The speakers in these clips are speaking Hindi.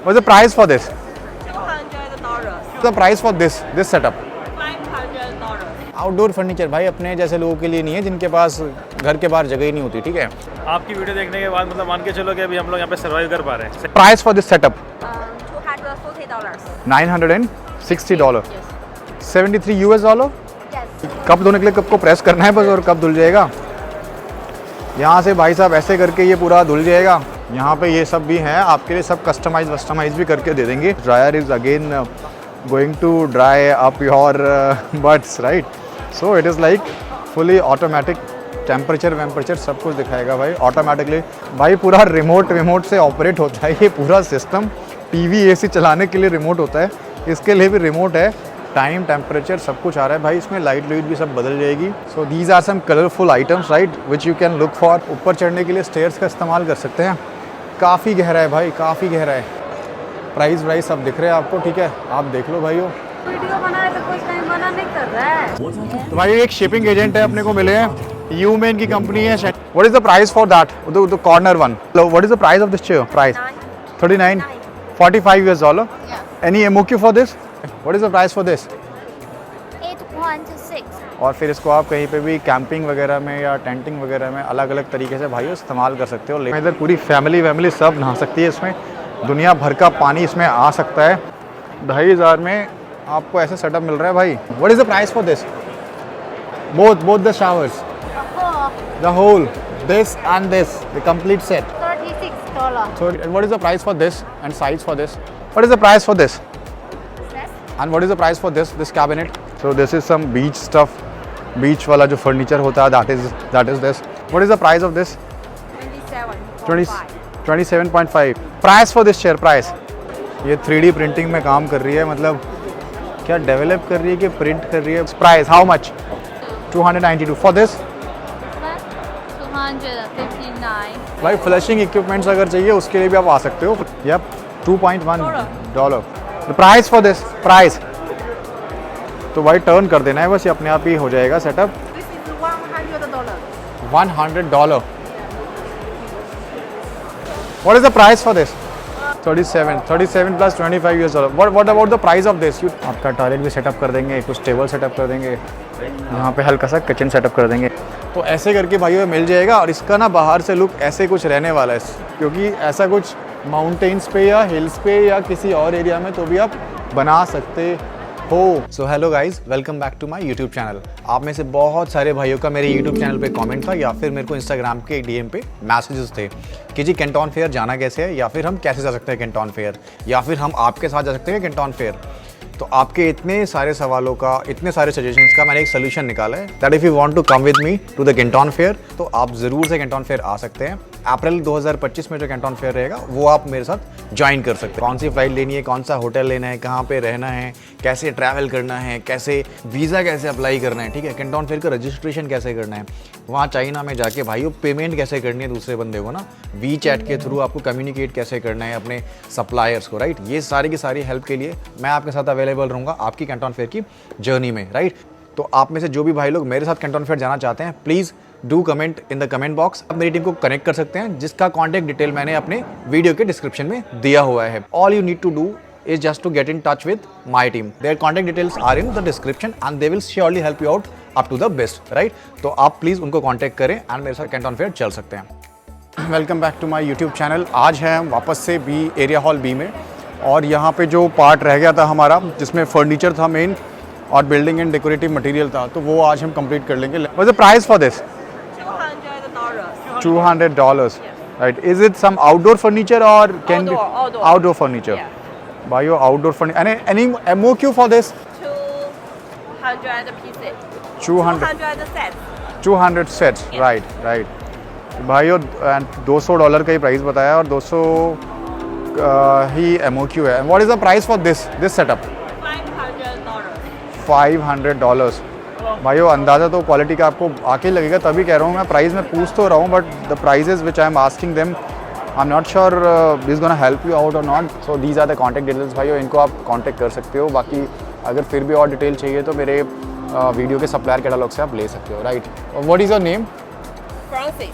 What's the price for this? $200. The price for this setup? $500. Outdoor furniture भाई अपने जैसे लोगों के लिए नहीं है जिनके पास घर के बाहर जगह ही नहीं होती, ठीक है। आपकी वीडियो देखने के बाद मतलब मान के चलो कि अभी हम लोग यहाँ पे सर्वाइव कर पा रहे हैं। Price for this setup? $240. $960. Yes. $73 Yes. Cup धोने के लिए कप को प्रेस करना है बस और कप धुल जाएगा। यहाँ से भाई साहब ऐसे करके ये पूरा धुल जाएगा। यहाँ पे ये सब भी हैं आपके लिए, सब कस्टमाइज भी करके दे देंगे। Dryer is again going to dry up your butts, right. So it is like fully automatic, temperature सब कुछ दिखाएगा भाई ऑटोमेटिकली। भाई पूरा रिमोट से ऑपरेट होता है ये पूरा सिस्टम। टीवी एसी चलाने के लिए रिमोट होता है, इसके लिए भी रिमोट है। टाइम टेम्परेचर सब कुछ आ रहा है भाई इसमें, लाइट भी सब बदल जाएगी। So these are some colourful items right which you can look for. ऊपर चढ़ने के लिए स्टेयर्स का इस्तेमाल कर सकते हैं। काफ़ी गहरा है भाई, काफ़ी गहरा है। प्राइस सब दिख रहे हैं आपको, ठीक है, आप देख लो भाइयों। वीडियो बना रहे तो कुछ टाइम बना नहीं कर रहा है। तो भाई एक शिपिंग एजेंट है अपने को मिले हैं, ह्यूमन की कंपनी है। What is the price for that, the corner one? What is the price of this chair? Price 39, $45। Any MOQ for this? What is the price for this? 81 to 6. और फिर इसको आप कहीं पे भी कैंपिंग वगैरह में या टेंटिंग वगैरह में अलग अलग तरीके से भाई इस्तेमाल कर सकते हो। इधर पूरी फैमिली सब नहा सकती है इसमें, दुनिया भर का पानी इसमें आ सकता है। 2500 में आपको ऐसा सेटअप मिल रहा है भाई। What is the price for this? Both the showers, the whole, this and this, the complete set? $36. So what is the price for this and size for this? What is the price for this? And what is the price for this cabinet? So this is some beach stuff, beach वाला जो furniture होता है, that is this. What is the price of this? 27.5. Price for this chair, price? ये 3D printing में काम कर रही है, मतलब क्या डेवलप कर रही है कि प्रिंट कर रही है। Price how much? 292. For this? 259. भाई फ्लशिंग इक्विपमेंट्स अगर चाहिए उसके लिए भी आप आ सकते हो। Yup, $2.1. Price for this? Price तो भाई टर्न कर देना है बस, ये अपने आप ही हो जाएगा setup. This is $100. $100. What is the price for this? 37 plus $25. What about the price of this? आपका टॉयलेट भी सेटअप कर देंगे, कुछ टेबल सेटअप कर देंगे, यहाँ पे हल्का सा किचन सेटअप कर देंगे। तो ऐसे करके भाई मिल जाएगा। और इसका ना बाहर से लुक ऐसे कुछ रहने वाला है, क्योंकि ऐसा कुछ माउंटेन्स पे या हिल्स पे या किसी और एरिया में तो भी आप बना सकते हो। So hello guys, welcome back to my YouTube channel. आप में से बहुत सारे भाइयों का मेरे यूट्यूब चैनल पे कमेंट था या फिर मेरे को इंस्टाग्राम के DM पे मैसेजेस थे कि जी कैंटन फेयर जाना कैसे है, या फिर हम कैसे जा सकते हैं कैंटन फेयर, या फिर हम आपके साथ जा सकते हैं कैंटन फेयर। तो आपके इतने सारे सवालों का, इतने सारे सजेशंस का मैंने एक सोल्यूशन निकाला है that if you want to come with me to the Canton fair तो आप ज़रूर से कैंटन फेयर आ सकते हैं। अप्रैल 2025 में जो कैंटन फेयर रहेगा वो आप मेरे साथ ज्वाइन कर सकते हैं। कौन सी फ्लाइट लेनी है, कौन सा होटल लेना है, कहाँ पे रहना है, कैसे ट्रैवल करना है, कैसे वीज़ा कैसे अप्लाई करना है, ठीक है, कैंटन फेयर का रजिस्ट्रेशन कैसे करना है, वहाँ चाइना में जाके भाइयों पेमेंट कैसे करनी है दूसरे बंदे को ना, WeChat के थ्रू आपको कम्युनिकेट कैसे करना है अपने सप्लायर्स को, राइट। ये सारी की सारी हेल्प के लिए मैं आपके साथ अवेलेबल रहूँगा आपकी कैंटन फेयर की जर्नी में, राइट। तो आप में से जो भी भाई लोग मेरे साथ कैंटन फेयर जाना चाहते हैं please do comment in the comment box. आप मेरी टीम को कनेक्ट कर सकते हैं जिसका कॉन्टैक्ट डिटेल मैंने अपने वीडियो के डिस्क्रिप्शन में दिया हुआ है। All you need to do is just to get in touch with my team. Their contact details are in the description and they will surely help you out up to the best, right? तो आप प्लीज़ उनको कांटेक्ट करें एंड मेरे साथ कैंटन फेयर चल सकते हैं। Welcome back to my YouTube channel. आज है हम वापस से एरिया हॉल बी में, और यहाँ पे जो पार्ट रह गया था हमारा जिसमें फर्नीचर था मेन और बिल्डिंग एंड डेकोरेटिव मटेरियल था, तो वो आज हम कंप्लीट कर लेंगे। What's the price for this? $200. Right. Is it some outdoor furniture or can outdoor furniture? Yeah. Bio outdoor furniture. And any MOQ for this? 200 pieces. 200 sets. 200 sets. Yeah. Right. भाइयों $200 का ही प्राइस बताया और 200 ही MOQ है। What is the price for this setup? $500. भाइयों अंदाज़ा तो क्वालिटी का आपको आके लगेगा, तभी कह रहा हूँ मैं। प्राइस में पूछ तो रहा हूँ but the prices which I am asking them I am not sure this gonna help you out और not. So these are the contact details भाइयों, इनको आप कॉन्टैक्ट कर सकते हो। बाकी अगर फिर भी और डिटेल चाहिए तो मेरे वीडियो के सप्लायर कैटलॉग से आप ले सकते हो, right. What is your name? Francis.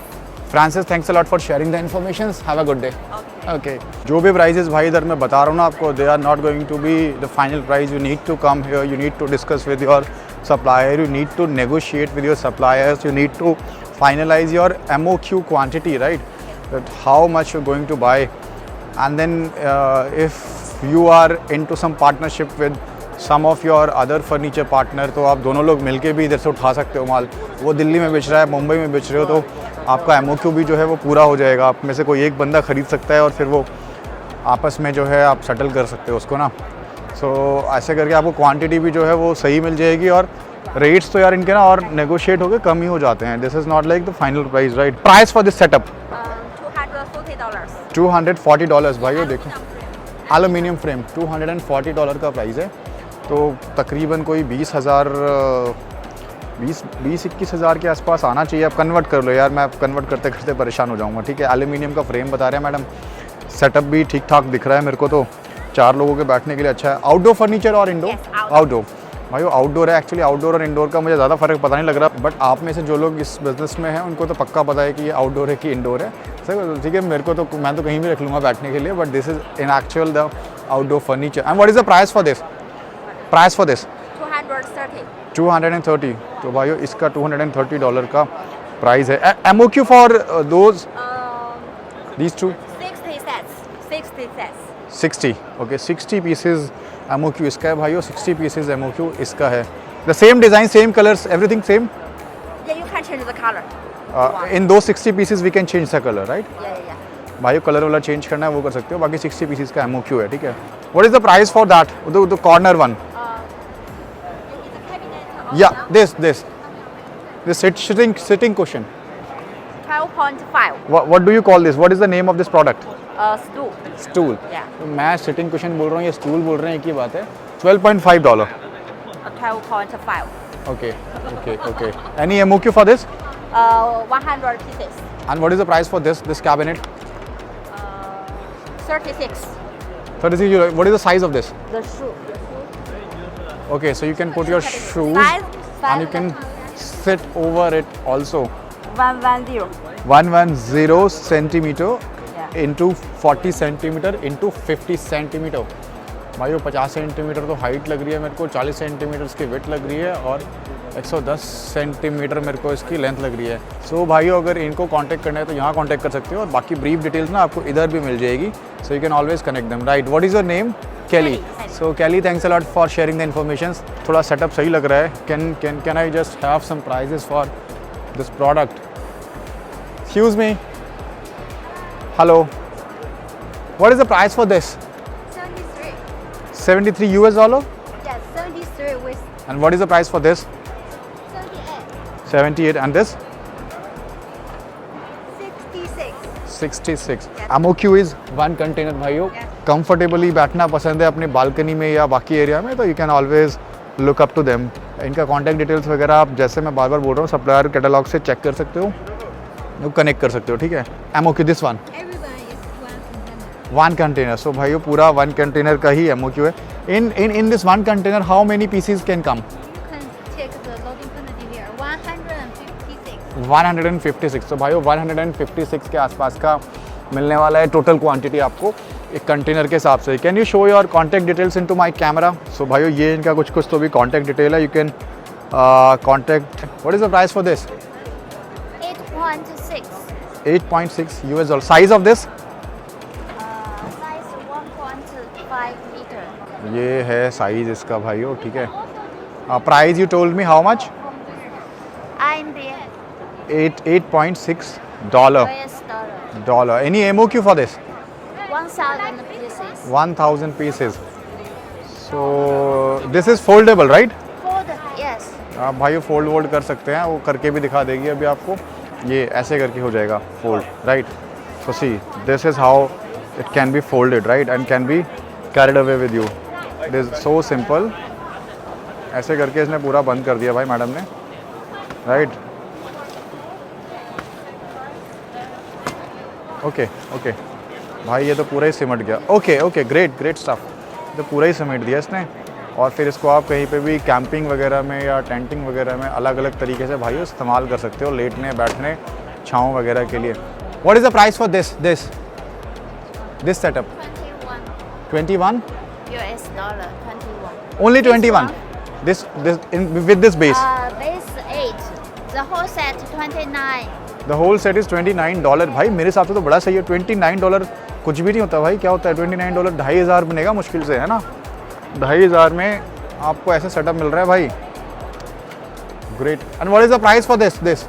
Francis, thanks a lot for sharing the information. Have a good day. Okay. Okay जो भी प्राइजेस भाई इधर मैं बता रहा हूँ ना आपको, they are not going to be the final price. You need to come here, you need to discuss with your supplier, you need to negotiate with your suppliers, you need to finalize your MOQ quantity, right? That how much you're going to buy, and then if you are into some partnership with some of your other furniture partner, तो आप दोनों लोग मिलके भी इधर से उठा सकते हो माल. वो दिल्ली में बेच रहा है, मुंबई में बेच रहे हो, तो आपका MOQ भी जो है वो पूरा हो जाएगा. आप में से कोई एक बंदा ख़रीद सकता है और फिर वो आपस में जो है आप सेटल कर सकते हो उसको ना. सो ऐसे करके आपको क्वांटिटी भी जो है वो सही मिल जाएगी और रेट्स तो यार इनके ना और नेगोशिएट होकर कम ही हो जाते हैं. This is not like the final price, right? Price for this setup $240. भाई वो देखो एलुमिनियम फ्रेम $240 का प्राइस है. तो तकरीबन कोई 20-21 हज़ार के आसपास आना चाहिए. आप कन्वर्ट कर लो यार, मैं कन्वर्ट करते करते परेशान हो जाऊँगा. ठीक है, एलुमिनियम का फ्रेम बता रहे हैं मैडम. सेटअप भी ठीक ठाक दिख रहा है मेरे को, तो 4 लोगों के बैठने के लिए अच्छा है. आउटडोर फर्नीचर और इंडोर? आउटडोर भाई, वो आउटडोर है. एक्चुअली आउटडोर और इंडोर का मुझे ज़्यादा फ़र्क पता नहीं लग रहा, बट आप में से जो लोग इस बिज़नेस में हैं उनको तो पक्का पता है कि ये आउटडोर है कि इंडोर है. सर ठीक है, मेरे को तो मैं तो कहीं भी रख लूँगा बैठने के लिए, but this is in actual the outdoor furniture. And what is the price for this? Price for this 230. तो भाई इसका $230 का प्राइस है. MOQ for those these two 60. Okay 60 pieces MOQ इसका है भाइयों. 60 पीसेज MOQ इसका है. The same design, same colours, everything same. Yeah, you can change the color. इन दो 60 pieces we can change the colour, right? Yeah. भाइयों कलर वाला चेंज करना है वो कर सकते हो. बाकी 60 पीसेज का MOQ है. ठीक है. What is the price for that, the corner one? या this sitting cushion. 12.5. What do you call this? What is the name of this product? Stool. Yeah. Yeah. तो मैं सिटिंग कुशन बोल रहा हूँ, ये स्टूल बोल रहे हैं, एक ही बात है. $12.5. 12.5. Okay. Any MOQ for this? 100 pieces. And what is the price for this cabinet? 36. 36 euro. What is the size of this? The shoe. Okay, so you can put your shoes and you can sit over it also. 110. 110 centimeter Yeah. into 40 centimeter into 50 centimeter. भाई वो 50 सेंटीमीटर तो हाइट लग रही है मेरे को, 40 सेंटीमीटर इसकी विड्थ लग रही है और 110 सेंटीमीटर मेरे को इसकी लेंथ लग रही है. सो भाइयों अगर इनको कांटेक्ट करना है तो यहाँ कांटेक्ट कर सकते हो और बाकी ब्रीफ डिटेल्स ना आपको इधर भी मिल जाएगी. सो you can always connect them, right? What is your name? Kelly. So Kelly, thanks a lot for sharing the information. थोड़ा सेटअप सही लग रहा है. Can I just have some prices for this product? Excuse me. Hello. What is the price for this? 73. $73 US? Yes, 73 with And what is the price for this? 78. 78. And this? 66. 66. MOQ is 1 container भाइयों. कंफर्टेबली बैठना पसंद है अपने बालकनी में या बाकी एरिया में, तो you can always look up to them. इनका कॉन्टैक्ट डिटेल्स वगैरह आप जैसे मैं बार बार बोल रहा हूँ सप्लायर कैटलॉग से चेक कर सकते हो, कनेक्ट कर सकते हो. ठीक है. MOQ this one Everyone is 1 container. 1 container. So भाइयों पूरा 1 कंटेनर का ही MOQ है. In this 1 container how many pieces can come? You can check the loading quantity here. 156. 156. तो भाइयों 156 के आसपास का मिलने वाला है टोटल क्वांटिटी आपको एक कंटेनर के हिसाब से. Can you show your contact details into my camera? So भाइयों ये इनका कुछ तो भी कॉन्टैक्ट डिटेल है. You can contact. What is the price for this? 8.6. 8.6 US dollar. Size of this? Size 1.5 meter. ये है साइज इसका भाइयों. ठीक है. Price you told me how much? And the 8.6 US dollar. Any MOQ for this? 1,000 pieces. 1000 pieces. So this is foldable, right? Folded, yes. आप भाइयों फोल्ड कर सकते हैं, वो करके भी दिखा देगी अभी आपको. ये ऐसे करके हो जाएगा fold, right? So see this is how it can be folded, right? And can be carried away with you. It is so simple. ऐसे करके इसने पूरा बंद कर दिया भाई मैडम ने, राइट? ओके भाई ये तो पूरा ही सिमट गया. Okay great stuff. तो पूरा ही समेट दिया इसने. और फिर इसको आप कहीं पे भी कैंपिंग वगैरह में या टेंटिंग वगैरह में अलग अलग तरीके से भाई इस्तेमाल कर सकते हो, लेटने बैठने छाँव वगैरह के लिए. What is the price for this? This setup 21 21 US dollar. 21. only This 21 one? this with this base Base 8. The whole set 29. the whole set is $29 भाई मेरे हिसाब से तो बड़ा सही है $29 कुछ भी नहीं होता भाई क्या होता है $29 $2,500 बनेगा मुश्किल से है ना 2,500 में आपको ऐसे सेटअप मिल रहा है भाई great and what is the price for this 20.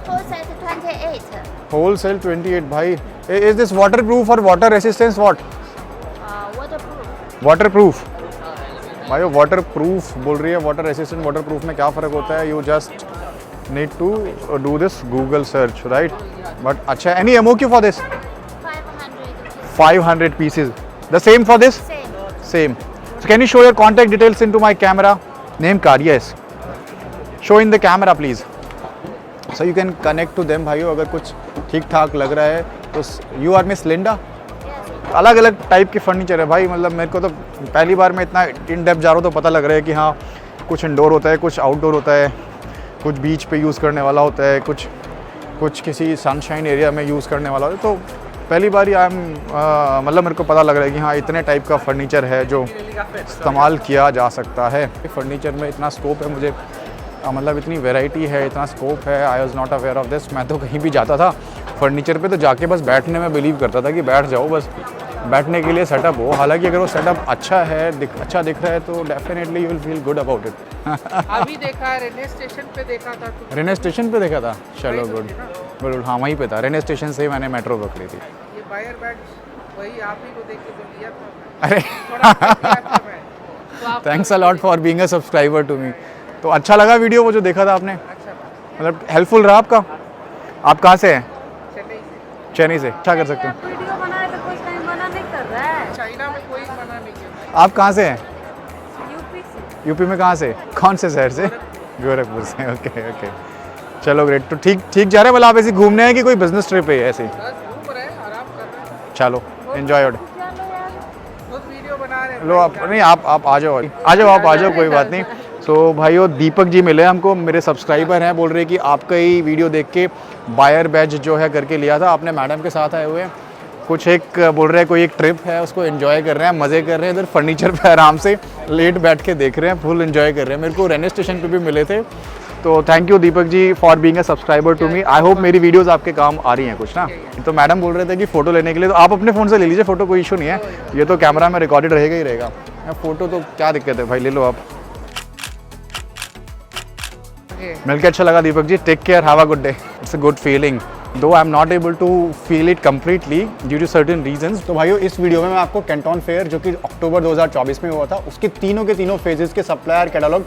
Whole set 28. Wholesale 28 भाई इज दिस वाटर प्रूफ और water resistance what Waterproof. Water proof भाई वो वाटर प्रूफ बोल रही है वाटर रेसिस्टेंट वाटर प्रूफ में क्या फ़र्क होता है you just need to do this Google search right but अच्छा any MOQ for this 500 pieces the same for this Same. so can you show your contact details into my camera name card yes show in the camera please so you can connect to them भाइयों अगर कुछ ठीक ठाक लग रहा है तो you are Miss Linda Yes. अलग अलग टाइप के फर्नीचर है भाई मतलब मेरे को तो पहली बार मैं इतना इन डेप्थ जा रहा हूँ तो पता लग रहा है कि हाँ कुछ इंडोर होता है कुछ आउटडोर होता है कुछ बीच पे यूज़ करने वाला होता है कुछ किसी सनशाइन एरिया में यूज़ करने वाला होता है तो पहली बार आई एम मतलब मेरे को पता लग रहा है कि हाँ इतने टाइप का फर्नीचर है जो इस्तेमाल किया जा सकता है फर्नीचर में इतना स्कोप है मुझे मतलब इतनी वैरायटी है इतना स्कोप है I was not aware of this मैं तो कहीं भी जाता था फर्नीचर पे तो जाके बस बैठने में बिलीव करता था कि बैठ जाओ बस बैठने के लिए सेटअप हो हालांकि अगर वो सेटअप अच्छा है अच्छा दिख रहा है तो definitely you will feel good about it अभी देखा है रेलवे स्टेशन पे देखा था रेने स्टेशन पे देखा था चलो गुड गुड हाँ वहीं पे था रेने स्टेशन से ही मैंने मेट्रो पकड़ी थी ये बायर बैग वही आप ही को देख के तो लिया था अरे थोड़ा किया था मैं तो आप thanks a lot for being a subscriber to me तो अच्छा लगा वीडियो वो जो देखा था आपने अच्छा मतलब हेल्पफुल रहा आपका आप कहाँ से हैं चेन्नई से चेन्नई से अच्छा कर सकते हैं वीडियो बनाए तो कुछ कहीं मना नहीं कर रहा है. चाइना में कोई मना नहीं किया आप कहाँ से हैं यूपी से. यूपी में कहाँ से कौन से शहर से गोरखपुर से ओके ओके चलो ग्रेट तो ठीक जा रहे हैं मतलब आप ऐसे घूमने हैं कि कोई बिजनेस ट्रिप है ऐसे ही? बस घूम रहे हैं आराम कर रहे हैं चलो एंजॉय इट चलो यार. खुद वीडियो बना रहे हैं लो आप नहीं आप आ जाओ आप आ जाओ कोई बात नहीं तो भाइयों दीपक जी मिले हमको मेरे सब्सक्राइबर हैं बोल रहे कि आपका ही वीडियो देख के बायर बैच जो है करके लिया था आपने मैडम के साथ आए हुए हैं कुछ एक बोल रहे हैं कोई एक ट्रिप है उसको एंजॉय कर रहे हैं मज़े कर रहे हैं इधर फर्नीचर पे आराम से लेट बैठ के देख रहे हैं फुल एंजॉय कर रहे हैं मेरे को रेलवे स्टेशन पे भी मिले थे तो thank you Deepak ji for being a subscriber to me I hope मेरी वीडियोस आपके काम आ रही हैं कुछ ना तो मैडम बोल रहे थे कि फ़ोटो लेने के लिए तो आप अपने फ़ोन से ले लीजिए फ़ोटो कोई इशू नहीं है ये तो कैमरा में रिकॉर्डेड रहेगा ही रहेगा फ़ोटो तो क्या दिक्कत है भाई ले लो आप मिलकर अच्छा लगा Deepak ji take care have a good day it's a good feeling though I am not able to feel it completely due to certain reasons तो भाइयों इस वीडियो में मैं आपको कैंटन फेयर जो कि अक्टूबर 2024 में हुआ था उसके तीनों के तीनों फेजेस के सप्लायर कैटलॉग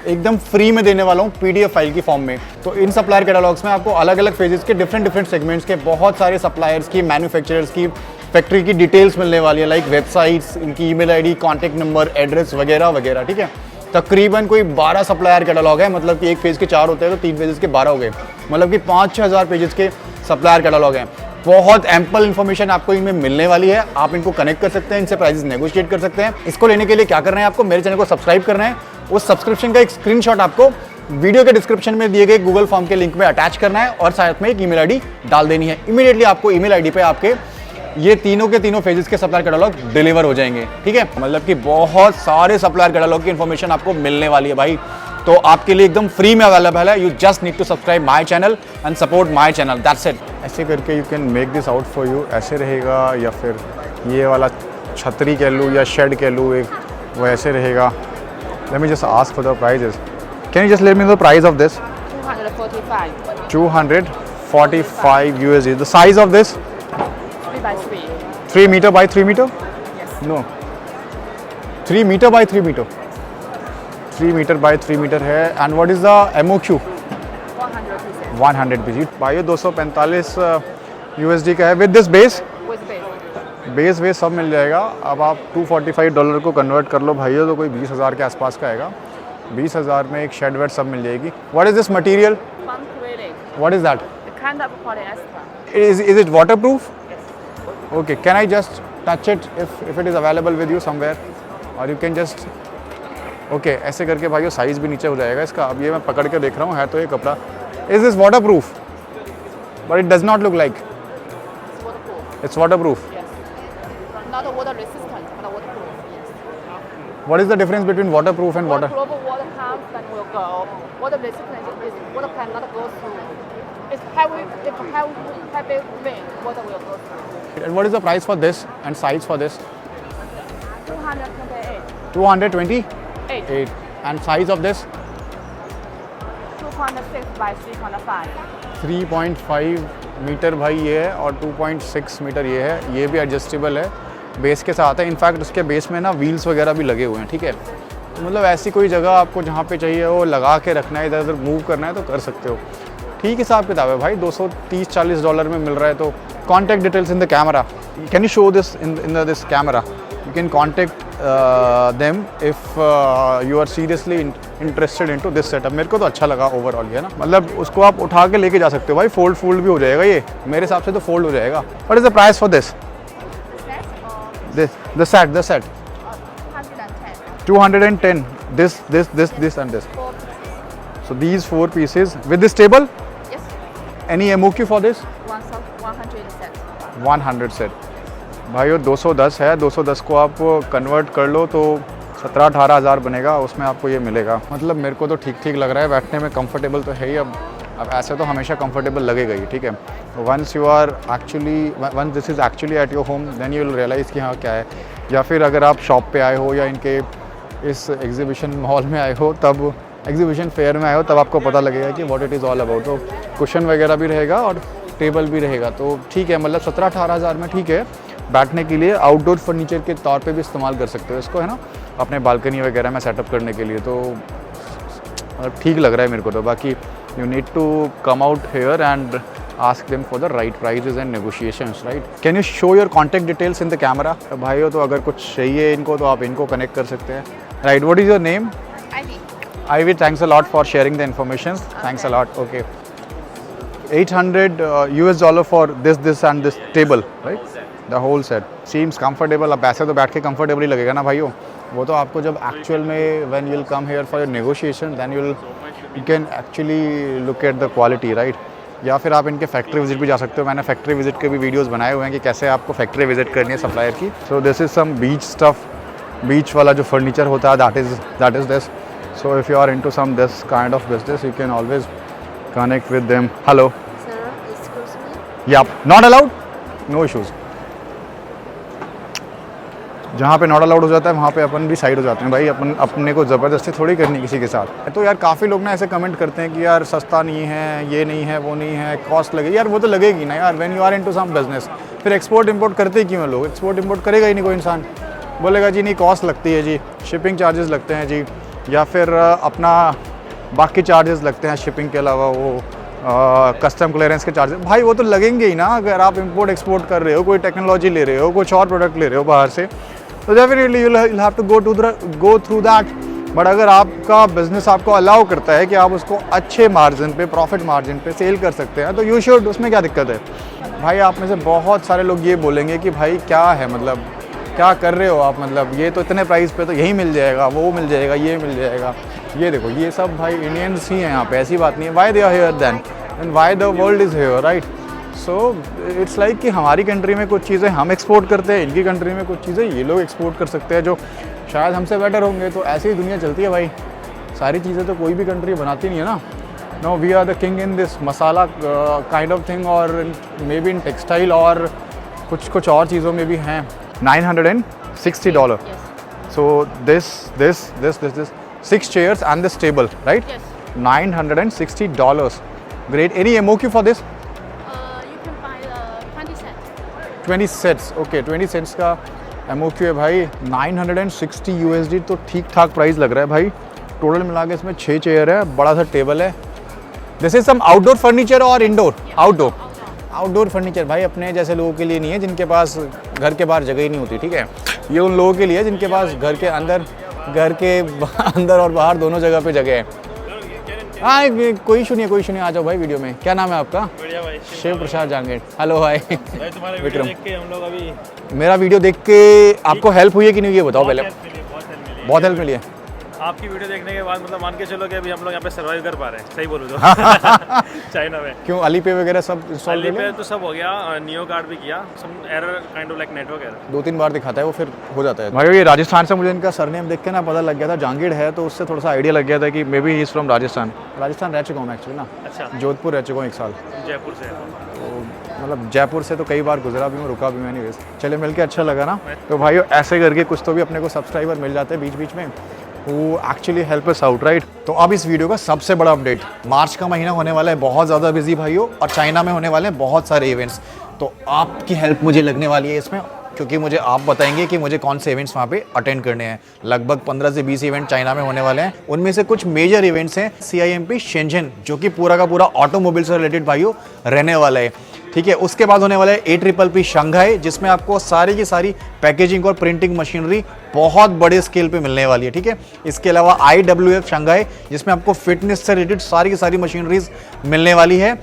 एकदम फ्री में देने वाला हूँ PDF फाइल की फॉर्म में तो इन सप्लायर कैटलॉग्स में आपको अलग अलग फेजेस के डिफरेंट सेगमेंट्स के बहुत सारे सप्लायर्स की मैन्युफैक्चरर्स की फैक्ट्री की डिटेल्स मिलने वाली है लाइक वेबसाइट्स इनकी email ID contact number address वगैरह वगैरह ठीक है तकरीबन कोई 12 सप्लायर कैटलॉग है मतलब कि एक फेज़ के 4 होते हैं तो 3 फेजेस के 12 हो गए मतलब कि 5-6 हज़ार पेजेस के सप्लायर कैटलॉग हैं बहुत एम्पल इन्फॉर्मेशन आपको इनमें मिलने वाली है आप इनको कनेक्ट कर सकते हैं इनसे प्राइसेस नेगोशिएट कर सकते हैं इसको लेने के लिए क्या करना है आपको मेरे चैनल को सब्सक्राइब करना है उस सब्सक्रिप्शन का एक स्क्रीनशॉट आपको वीडियो के डिस्क्रिप्शन में दिए गए गूगल फॉर्म के लिंक में अटैच करना है और साथ में एक ईमेल आईडी डाल देनी है इमीडिएटली आपको ईमेल आईडी पे आपके ये तीनों के तीनों फेजेस के सप्लायर कैटलॉग डिलीवर हो जाएंगे ठीक है मतलब कि बहुत सारे सप्लायर कैटलॉग की इन्फॉर्मेशन आपको मिलने वाली है भाई तो आपके लिए एकदम फ्री में अवेलेबल है you just need to subscribe my channel and support my channel that's it ऐसे करके you can make this out for you ऐसे रहेगा या फिर ये वाला छतरी कह लूँ या शेड कह लूँ एक वो ऐसे रहेगा let me just ask for the prices can you just let me know the price of this 245 USD the size of this 3 meter by 3 meter? Yes. No. 3 meter by 3 meter. 3 meter by 3 meter है and what is the MOQ? 100 pieces. भाई 245 USD का है with this base? Base वेस सब मिल जाएगा अब आप $245 को कन्वर्ट कर लो भाइयों तो कोई 20,000 के आसपास का आएगा 20,000 में एक शेड वेड सब मिल जाएगी What is this material? What is that? Is it waterproof? Okay, can I just touch it if it is available with you somewhere or you can just okay ऐसे करके भाइयों साइज़ भी नीचे हो जाएगा इसका अब ये मैं पकड़ के देख रहा हूँ है तो ये कपड़ा Is this waterproof? But it does not look like. It's waterproof. but waterproof. Yes. What is the difference between waterproof and water? Waterproof, water comes and will go. Water resistant is water cannot go through. It's heavy. If heavy rain, water will go through. And what is the price for this and size for this? 228. 228. 8. And size of this? 2.6 by 3.5. 3.5 metre भाई ये है और 2.6 मीटर ये है। ये भी एडजस्टेबल है, बेस के साथ है। इनफैक्ट उसके बेस में ना व्हील्स वगैरह भी लगे हुए हैं, ठीक है। तो मतलब ऐसी कोई जगह आपको जहाँ पे चाहिए वो लगा के रखना है, इधर उधर मूव करना है तो कर सकते हो। ठीक हिसाब किताब है भाई, $230-40 में मिल रहा है। तो contact details in the camera, can you show this in this camera, you can contact them if you are seriously interested into this setup। मेरे को तो अच्छा लगा ओवरऑल, है ना। मतलब उसको आप उठा के लेके जा सकते हो भाई, फोल्ड भी हो जाएगा ये, मेरे हिसाब से तो फोल्ड हो जाएगा। What is the price for this? The set 210। this and this। So these 4 pieces with this table? Yes. Any MOQ for this? 100 set. 100 set। भाई वो 210 है, 210 को आप कन्वर्ट कर लो तो 17-18 हज़ार बनेगा, उसमें आपको ये मिलेगा। मतलब मेरे को तो ठीक ठीक लग रहा है, बैठने में कंफर्टेबल तो है ही। अब ऐसे तो हमेशा कंफर्टेबल लगेगा ही, ठीक है। Once this is actually at your home then you will realise कि हाँ क्या है। या फिर अगर आप शॉप पे आए हो या इनके इस एग्जीबिशन मॉल में आए हो, तब एग्जीबिशन फेयर में आए हो, तब आपको पता लगेगा कि what it is all about. तो कुशन वगैरह भी रहेगा और टेबल भी रहेगा, तो ठीक है। मतलब 17-18 हज़ार में ठीक है, बैठने के लिए आउटडोर फर्नीचर के तौर पे भी इस्तेमाल कर सकते हो इसको, है ना, अपने बालकनी वगैरह में सेटअप करने के लिए। तो ठीक लग रहा है मेरे को तो। बाकी you need to come out here and ask them for the right prices and negotiations, right. Can you show your contact details in the camera? भाइयों तो अगर कुछ चाहिए इनको तो आप इनको कनेक्ट कर सकते हैं, right. What is your name? Ivy, thanks a lot for sharing the information. Thanks a lot. Okay. $800 for this and this table, right? The whole set. Seems comfortable. अब ऐसे तो बैठ के comfortable ही लगेगा ना भाइयों। वो तो आपको जब actual में when you'll come here for your negotiation, then you can actually look at the quality, right? या फिर आप इनके फैक्ट्री विजिट भी जा सकते हो। मैंने फैक्ट्री विजिट के भी वीडियोस बनाए हुए हैं कि कैसे आपको फैक्ट्री विजिट करनी है सप्लायर की। So this is some beach stuff. बीच वाला जो फर्नीचर होता है that is this. So if you are into some this kind of business, you can always connect with them. Hello. Sir, excuse me. Yeah, not allowed? No issues. जहाँ पे नॉट अलाउड हो जाता है वहाँ पे अपन भी साइड हो जाते हैं भाई। अपने को ज़बरदस्ती थोड़ी करनी किसी के साथ। तो यार काफ़ी लोग ना ऐसे कमेंट करते हैं कि यार सस्ता नहीं है, ये नहीं है, वो नहीं है, कॉस्ट लगेगी। यार वो तो लगेगी ना यार, when you are into some business. फिर एक्सपोर्ट इंपोर्ट करते ही क्यों हैं लोग? एक्सपोर्ट इंपोर्ट करेगा ही नहीं कोई इंसान। बोलेगा जी नहीं कॉस्ट लगती है जी, शिपिंग चार्जेस लगते हैं जी, या फिर अपना बाकी चार्जेस लगते हैं शिपिंग के अलावा, वो कस्टम क्लियरेंस के चार्जेस। भाई वो तो लगेंगे ही ना। अगर आप इंपोर्ट एक्सपोर्ट कर रहे हो, कोई टेक्नोलॉजी ले रहे हो, कुछ और प्रोडक्ट ले रहे हो बाहर से, तो definitely you will have to go through that. But अगर आपका बिजनेस आपको अलाउ करता है कि आप उसको अच्छे मार्जिन पे, प्रॉफिट मार्जिन पे सेल कर सकते हैं, तो यू शुड। उसमें क्या दिक्कत है भाई? आप में से बहुत सारे लोग ये बोलेंगे कि भाई क्या है, मतलब क्या कर रहे हो आप, मतलब ये तो इतने प्राइस पे तो यही मिल जाएगा, वो मिल जाएगा, ये मिल जाएगा। ये देखो ये सब भाई इंडियंस ही हैं यहाँ पे, ऐसी बात नहीं है। Why they are here then and why the world is here, right. So it's like कि हमारी कंट्री में कुछ चीज़ें हम एक्सपोर्ट करते हैं, इनकी कंट्री में कुछ चीज़ें ये लोग एक्सपोर्ट कर सकते हैं जो शायद हमसे बेटर होंगे। तो ऐसी ही दुनिया चलती है भाई। सारी चीज़ें तो कोई भी कंट्री बनाती नहीं है ना। No, we are the king in this masala kind of thing, और मे बी इन टेक्सटाइल और कुछ और चीज़ों में भी हैं। $960. Yes. So this 6 chairs and this table, right? Yes. $960. Great. Any MOQ for this? You can buy 20 sets. 20 sets. Okay, 20 sets का MOQ है भाई। $960 USD तो ठीक ठाक प्राइस लग रहा है भाई। टोटल मिला के इसमें 6 चेयर है, बड़ा सा टेबल है। This is some outdoor furniture और इंडोर? आउटडोर फर्नीचर भाई अपने जैसे लोगों के लिए नहीं है जिनके पास घर के बाहर जगह ही नहीं होती, ठीक है। ये उन लोगों के लिए है जिनके पास घर के अंदर और बाहर दोनों जगह पे जगह है। हाँ, कोई इशू नहीं है, कोई इशू नहीं। आ जाओ भाई वीडियो में। क्या नाम है आपका? बढ़िया भाई, शिव प्रसाद जांगेड़। हेलो भाई। भाई तुम्हारे वीडियो देख के हम लोग अभी मेरा वीडियो देख के आपको हेल्प हुई है कि नहीं ये बताओ पहले। बहुत हेल्प मिली बहुत हेल्प मिली है। आपकी वीडियो देखने के बाद मतलब मान के चलो कि अभी हम लोग यहाँ पे सर्वाइव कर पा रहे हैं, सही बोलूँ तो चाइना में। क्यों अलीपे वगैरह सब इंस्टॉल कर पे तो सब हो गया, नियो कार्ड भी किया, some error kind of like network error 2-3 बार दिखाता है वो, फिर हो जाता है। भाई ये राजस्थान से मुझे इनका सरनेम देख के ना पता लग गया था, 𝐤𝐬 है, तो उससे थोड़ा सा आइडिया लग गया था कि may be he is from Rajasthan रह चुका हूँ मैं एक्चुअली ना। अच्छा, जोधपुर रह चुका हूँ 1 साल, जयपुर से। तो मतलब जयपुर से तो कई बार गुजरा भी हूँ, रुका भी मैंने। चले मिल के अच्छा लगा ना। तो भाई ऐसे करके कुछ तो भी अपने को सब्सक्राइबर मिल जाते हैं बीच बीच में, वो actually help us out, right. तो अब इस वीडियो का सबसे बड़ा अपडेट, मार्च का महीना होने वाला है बहुत ज़्यादा बिजी भाइयों, और चाइना में होने वाले हैं बहुत सारे इवेंट्स। तो आपकी हेल्प मुझे लगने वाली है इसमें, क्योंकि मुझे आप बताएंगे कि मुझे कौन से इवेंट्स वहाँ पे अटेंड करने हैं। लगभग 15 से 20 इवेंट चाइना में होने वाले हैं। उनमें से कुछ मेजर इवेंट्स हैं CIMP शेंझन, जो कि पूरा का पूरा ऑटोमोबाइल से रिलेटेड भाइयों रहने वाला है, ठीक है। उसके बाद होने वाला है APPP शंघाई, जिसमें आपको सारी की सारी पैकेजिंग और प्रिंटिंग मशीनरी बहुत बड़े स्केल पे मिलने वाली है, ठीक है। इसके अलावा IWF शंघाई, जिसमें आपको फिटनेस से रिलेटेड सारी की सारी मशीनरीज मिलने वाली है।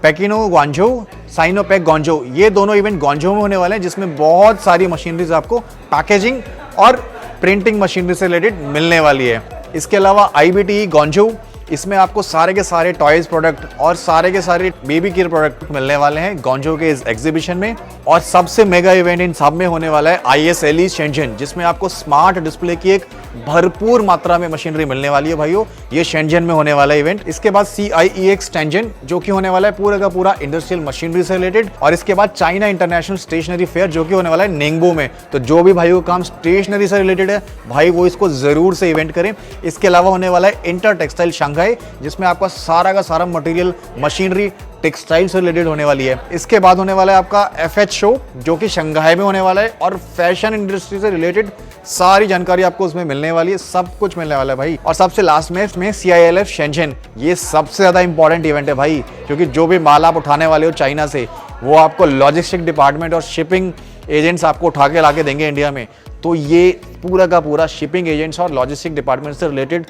पेकिनो ग्वांझोउ, साइनोपेक ग्वांझोउ, ये दोनों इवेंट ग्वांझोउ में होने वाले हैं, जिसमें बहुत सारी मशीनरीज आपको पैकेजिंग और प्रिंटिंग मशीनरी से रिलेटेड मिलने वाली है। इसके अलावा IBTE ग्वांझोउ, इसमें आपको सारे के सारे टॉयज प्रोडक्ट और सारे के सारे बेबी केयर प्रोडक्ट मिलने वाले हैं ग्वांझोउ के इस एग्जीबिशन में। और सबसे मेगा इवेंट इन सब में होने वाला है ISLE शेंझन, जिसमें आपको स्मार्ट डिस्प्ले की एक भरपूर मात्रा में मशीनरी मिलने वाली है भाइयों, ये शेंझन में होने वाला इवेंट। इसके बाद CIEX शेंझन, जो कि होने वाला है पूरा का पूरा इंडस्ट्रियल मशीनरी से रिलेटेड। और इसके बाद चाइना इंटरनेशनल स्टेशनरी फेयर, जो कि होने वाला है निंगबो में। तो जो भी भाइयों का काम स्टेशनरी से रिलेटेड है भाई, वो इसको जरूर से इवेंट करें। इसके अलावा होने वाला है इंटर टेक्सटाइल शंघाई, जिसमें आपका सारा का सारा मटेरियल मशीनरी टेक्सटाइल से रिलेटेड होने वाली है। इसके बाद होने वाला है आपका FH शो, जो कि शंघाई में होने वाला है, और फैशन इंडस्ट्री से रिलेटेड सारी जानकारी आपको उसमें मिलने वाली है, सब कुछ मिलने वाला है भाई। और सबसे लास्ट में CILF शेंझन, ये सबसे ज्यादा इंपॉर्टेंट इवेंट है भाई, क्योंकि जो भी माल आप उठाने वाले हो चाइना से, वो आपको लॉजिस्टिक डिपार्टमेंट और शिपिंग एजेंट्स आपको उठा के लाके देंगे इंडिया में। तो ये पूरा का पूरा शिपिंग एजेंट्स और लॉजिस्टिक डिपार्टमेंट से रिलेटेड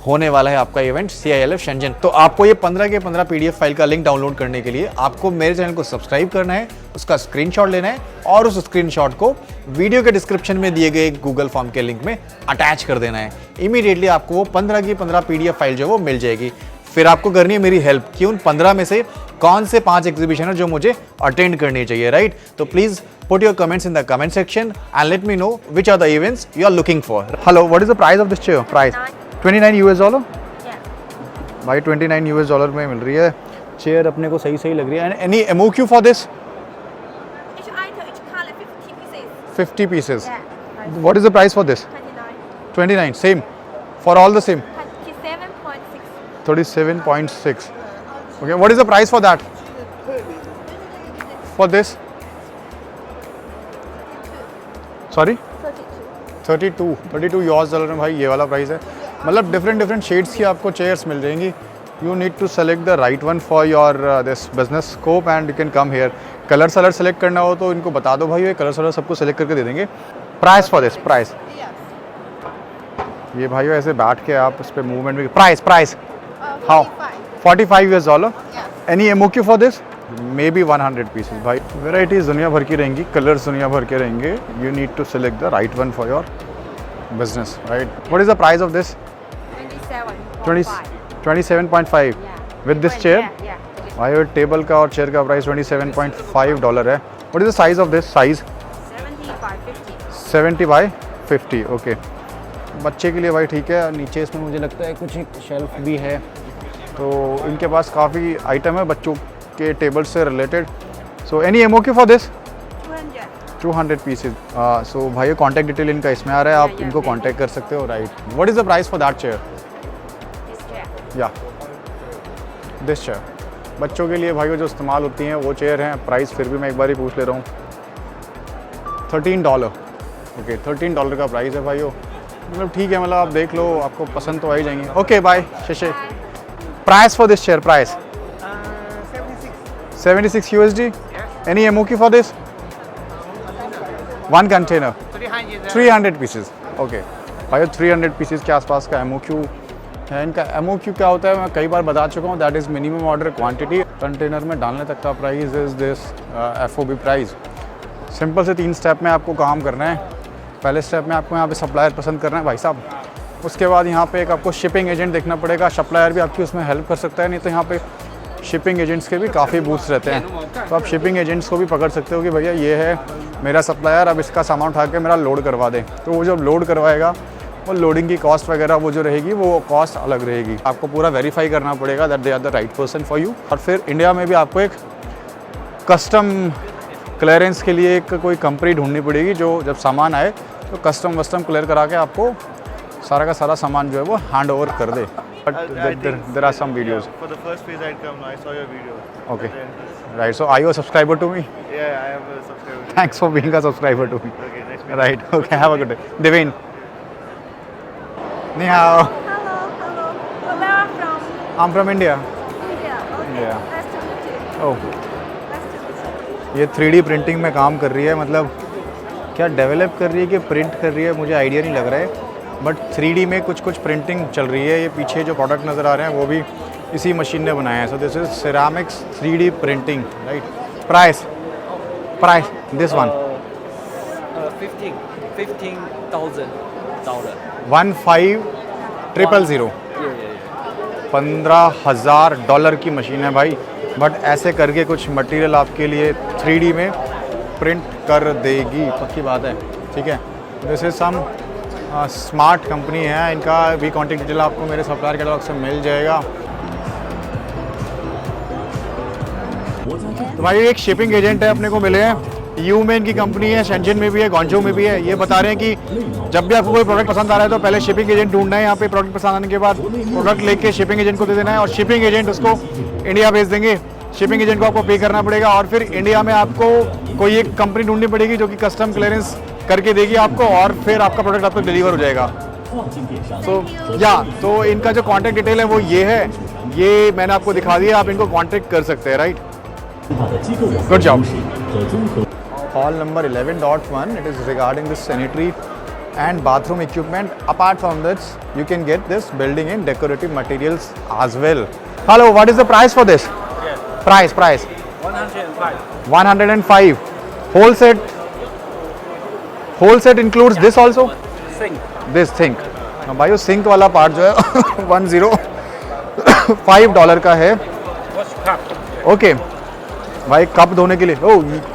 होने वाला है आपका इवेंट CILF शेंझन। तो आपको ये 15 के 15 PDF फाइल का लिंक डाउनलोड करने के लिए आपको मेरे चैनल को सब्सक्राइब करना है, उसका स्क्रीनशॉट लेना है, और उस स्क्रीनशॉट को वीडियो के डिस्क्रिप्शन में दिए गए गूगल फॉर्म के लिंक में अटैच कर देना है। इमीडिएटली आपको वो 15 की 15 PDF फाइल जो वो मिल जाएगी। फिर आपको करनी है मेरी हेल्प कि उन 15 में से कौन से 5 एग्जीबिशन है जो मुझे अटेंड करनी चाहिए, राइट। तो please put your comments in the comment section and let me know which are the events you are looking for. Hello, what is the price of this chair? Price $29 US? Yeah. भाई $29 में मिल रही है चेयर, अपने को सही सही लग रही है। Any MOQ for this? Each item, each color, 50 pieces. 50 pieces. Yeah. What is the price for this? 29. 29. Same for all the same. 37.6. 37.6. Okay, what is the price for that? For this? Sorry? 32 $32 में भाई ये वाला प्राइस है। मतलब डिफरेंट शेड्स की आपको चेयर्स मिल जाएंगी। You need to select the right one for your this business scope and you can come here. Colour सलर सेलेक्ट करना हो तो इनको बता दो भाई, ये कलर सलर सबको सेलेक्ट करके दे देंगे। प्राइस फॉर दिस, प्राइस ये भाई ऐसे बैठ के आप इस पर मूवमेंट भी। Price how? $45। Any MOQ for this? Maybe 100 pieces. भाई वेराइटीज दुनिया भर की रहेंगी, कलर्स दुनिया भर के रहेंगे। You need to select the right one for your business, right. What is the price of this? 27.5 with this chair. भाई और टेबल का और चेयर का प्राइस $27.5 है। What is the size of this? Size 70 by 50। Okay, बच्चे के लिए भाई ठीक है। नीचे इसमें मुझे लगता है कुछ एक शेल्फ भी है, तो इनके पास काफ़ी आइटम है बच्चों के टेबल से related. So any MOQ for this? 200 pieces. So भाई कॉन्टैक्ट डिटेल इनका इसमें आ रहा है, आप इनको कॉन्टैक्ट कर सकते हो, right. What is the price for that chair? या दिस चेयर बच्चों के लिए भाई जो इस्तेमाल होती हैं वो चेयर हैं। प्राइस फिर भी मैं एक बार ही पूछ ले रहा हूँ, $13। ओके, $13 का प्राइस है भाइयों। मतलब ठीक है, मतलब आप देख लो, आपको पसंद तो आ ही जाएंगे। ओके बाय शेशे। Price for this chair? Price 76 USD। Any MOQ for this? One container. 300 pieces. Okay. भाई 300 पीसेस के आसपास का MOQ है। इनका MOQ क्या होता है मैं कई बार बता चुका हूँ, that is minimum order quantity. Container में डालने तक का price is this FOB price. Simple से 3 स्टेप में आपको काम करना है। पहले स्टेप में आपको यहाँ पे सप्लायर पसंद करना है भाई साहब। उसके बाद यहाँ पे एक आपको शिपिंग एजेंट देखना पड़ेगा, सप्लायर भी आपकी उसमें हेल्प कर सकता है, नहीं तो यहाँ पे शिपिंग एजेंट्स के भी काफ़ी बूथ्स रहते हैं, तो आप शिपिंग एजेंट्स को भी पकड़ सकते हो कि भैया ये है मेरा सप्लायर, अब इसका सामान उठा के मेरा लोड करवा दे। तो वो जब लोड करवाएगा वो लोडिंग की कॉस्ट वगैरह वो जो रहेगी वो कॉस्ट अलग रहेगी। आपको पूरा वेरीफाई करना पड़ेगा that they are the right person for you. और फिर इंडिया में भी आपको एक कस्टम क्लियरेंस के लिए एक कोई कंपनी ढूंढनी पड़ेगी जो जब सामान आए तो कस्टम वस्टम क्लियर करा के आपको सारा का सारा सामान जो है वो हैंड ओवर कर दे। But there are some videos For the first phase I'd come, I saw your video. Okay right, so are you a subscriber to me? Yeah, I am a subscriber. Thanks for being a subscriber to me. Okay, nice meeting right, okay, have a good day. Deven, ni hao, Hello, hello. Where are you from? I'm from India. India. Okay. Yeah. Nice to meet you. Oh, Nice to meet you. ये 3D प्रिंटिंग में काम कर रही है, मतलब क्या डेवलप कर रही है कि प्रिंट कर रही है मुझे आइडिया नहीं लग रहा है, बट 3D में कुछ कुछ प्रिंटिंग चल रही है। ये पीछे जो प्रोडक्ट नज़र आ रहे हैं वो भी इसी मशीन ने बनाए हैं। So this is ceramics 3D printing, right. Price this one 15,000 $15,000. 15,000 $15,000 की मशीन है भाई, बट ऐसे करके कुछ मटेरियल आपके लिए 3D में प्रिंट कर देगी, पक्की बात है, ठीक है। This is some smart company है, इनका भी कॉन्टेक्ट डिटेल आपको मेरे सप्लायर कैटलॉग से मिल जाएगा। तो भाई एक शिपिंग एजेंट है अपने को मिले हैं, यू में इनकी कंपनी है, शेंजन में भी है, ग्वांगझोउ में भी है। ये बता रहे हैं कि जब भी आपको कोई प्रोडक्ट पसंद आ रहा है तो पहले शिपिंग एजेंट ढूंढना है, यहाँ पे प्रोडक्ट पसंद आने के बाद प्रोडक्ट लेके शिपिंग एजेंट को दे देना है और शिपिंग एजेंट उसको इंडिया भेज देंगे। शिपिंग एजेंट को आपको पे करना पड़ेगा और फिर इंडिया में आपको कोई एक कंपनी ढूंढनी पड़ेगी जो कि कस्टम क्लियरेंस करके देगी आपको और फिर आपका प्रोडक्ट आपको डिलीवर हो जाएगा। तो इनका जो कॉन्टैक्ट डिटेल है वो ये है, ये मैंने आपको दिखा दिया, आप इनको कॉन्टैक्ट कर सकते हैं, right. Good job. Hall number 11.1, it is regarding this sanitary and bathroom equipment. Apart from this, you can get this building and decorative materials as well. Hello, what is the price for this? Price. 105. 105. Whole set includes this also? Sink. This sink. भाई सिंक वाला पार्ट जो है $105 का है। Wash cup. ओके भाई, कप धोने के लिए,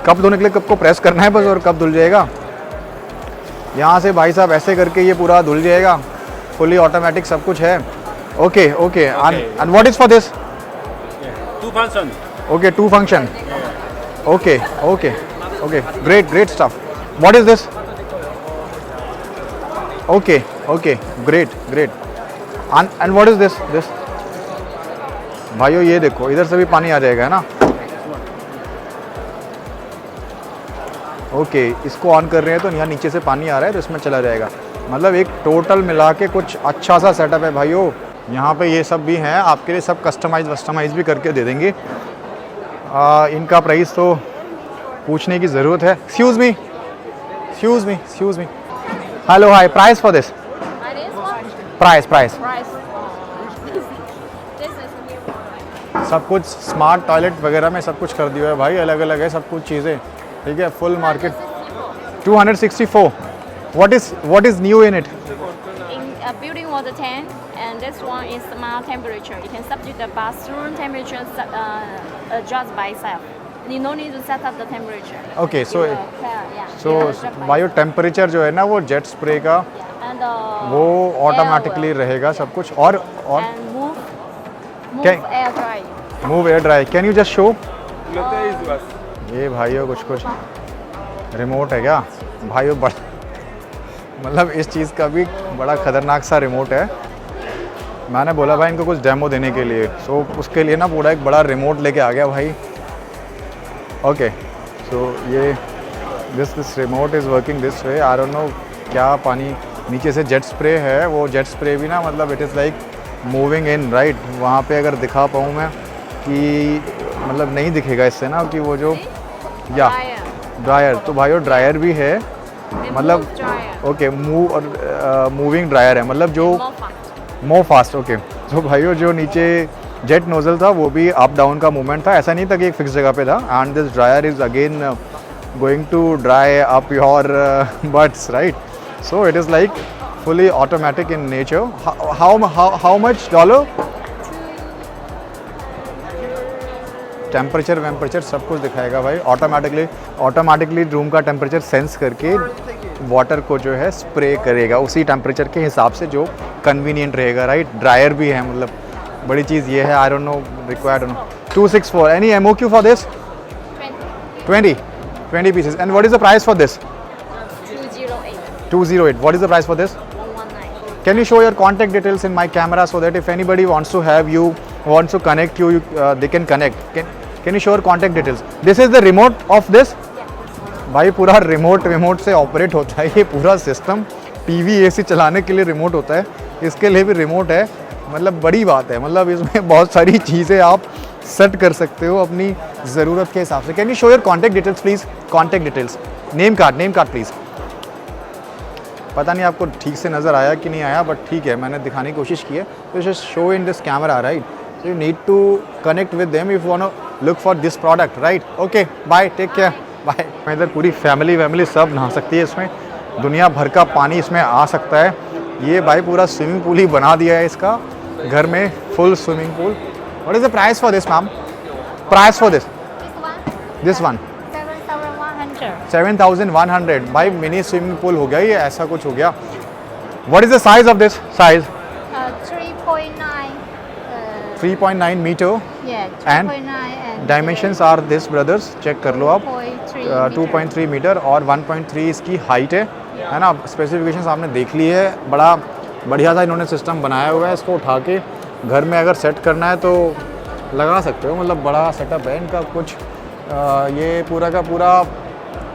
कप धोने के लिए कप को प्रेस करना है बस और कप धुल जाएगा। यहाँ से भाई साहब ऐसे करके ये पूरा धुल जाएगा, फुली ऑटोमेटिक सब कुछ है। Okay and what is for this? 2 function. Okay, 2 function. Okay great stuff. What is this? Okay great and what is this? भाइयों ये देखो, इधर से भी पानी आ जाएगा, है ना। ओके, इसको ऑन कर रहे हैं तो यहाँ नीचे से पानी आ रहा है तो इसमें चला जाएगा। मतलब एक टोटल मिला के कुछ अच्छा सा सेटअप है भाइयों। यहाँ पे ये सब भी हैं आपके लिए, सब कस्टमाइज भी करके दे देंगे। इनका प्राइस तो पूछने की ज़रूरत है। Excuse me. Hello, hi, price for this? Price Price. This is new. सब कुछ स्मार्ट टॉयलेट वगैरह में सब कुछ कर दिया है भाई, अलग अलग है सब कुछ चीज़ें, ठीक है। Full market 264। What is new in it? In a building water tank, and this one is smart temperature. You can substitute the bathroom temperature adjust by itself. You no need to set up the temperature. Okay, so adjust by bio temperature जो है ना वो जेट स्प्रे का itself. And वो ऑटोमेटिकली रहेगा सब कुछ। और and move air dry. Move air dry. Can you just show? ये भाइयों कुछ रिमोट है क्या भाइयों? बड़ा मतलब इस चीज़ का भी बड़ा ख़तरनाक सा रिमोट है। मैंने बोला भाई इनको कुछ डेमो देने के लिए, सो उसके लिए ना पूरा एक बड़ा रिमोट लेके आ गया भाई। ओके, सो ये this remote is working this way. I don't know क्या पानी नीचे से जेट स्प्रे है, वो जेट स्प्रे भी ना मतलब it is like moving in, right. वहाँ पे अगर दिखा पाऊँ मैं कि मतलब नहीं दिखेगा इससे ना कि वो जो या ड्रायर, तो भाइयों ड्रायर भी है, मतलब ओके मूविंग ड्रायर है, मतलब जो मोर फास्ट। ओके, तो भाइयों जो नीचे जेट नोजल था वो भी अप डाउन का मूवमेंट था, ऐसा नहीं था कि एक फिक्स जगह पे था। And this dryer is again going to dry up your butts, right. So it is like fully automatic in nature. How much dollar? Temperature सब कुछ दिखाएगा भाई ऑटोमेटिकली रूम का टेम्परेचर सेंस करके वाटर को जो है स्प्रे करेगा उसी टेम्परेचर के हिसाब से जो कन्वीनियंट रहेगा, राइट। ड्रायर भी है, मतलब बड़ी चीज़ ये है। I don't know required 264 any MOQ for this? 20 pieces. And what is the price for this? 208. What is the price for this? 119. Can you show your contact details in my camera so that if anybody wants to have you, wants to connect you, they can connect. Can you show your contact details? This is the remote of this? भाई पूरा रिमोट से ऑपरेट होता है ये पूरा सिस्टम। टीवी AC चलाने के लिए रिमोट होता है, इसके लिए भी रिमोट है। मतलब बड़ी बात है, मतलब इसमें बहुत सारी चीज़ें आप सेट कर सकते हो अपनी ज़रूरत के हिसाब से। Can you show your contact details please? Contact details, name card please. पता नहीं आपको ठीक से नज़र आया कि नहीं आया, बट ठीक है, मैंने दिखाने की कोशिश की है। तो just show in this camera, right. You need to connect with them if you want to look for this product, right. Okay, bye, take care, bye. इधर पूरी फैमिली सब नहा सकती है इसमें, दुनिया भर का पानी इसमें आ सकता है। ये भाई पूरा स्विमिंग पूल ही बना दिया है इसका घर में, full swimming pool. What is the price for this ma'am? Price for this? This one 7,100। भाई मिनी स्विमिंग पूल हो गया ये, ऐसा कुछ हो गया। What is the size of this? Size 3.9 metre and dimensions are this brothers, check कर लो आप। 2.3 मीटर और 1.3 इसकी हाइट है ना। स्पेसिफिकेशंस आपने देख ली है, बड़ा बढ़िया सा इन्होंने सिस्टम बनाया हुआ है। इसको उठा के घर में अगर सेट करना है तो लगा सकते हो, मतलब बड़ा सेटअप है इनका। कुछ ये पूरा का पूरा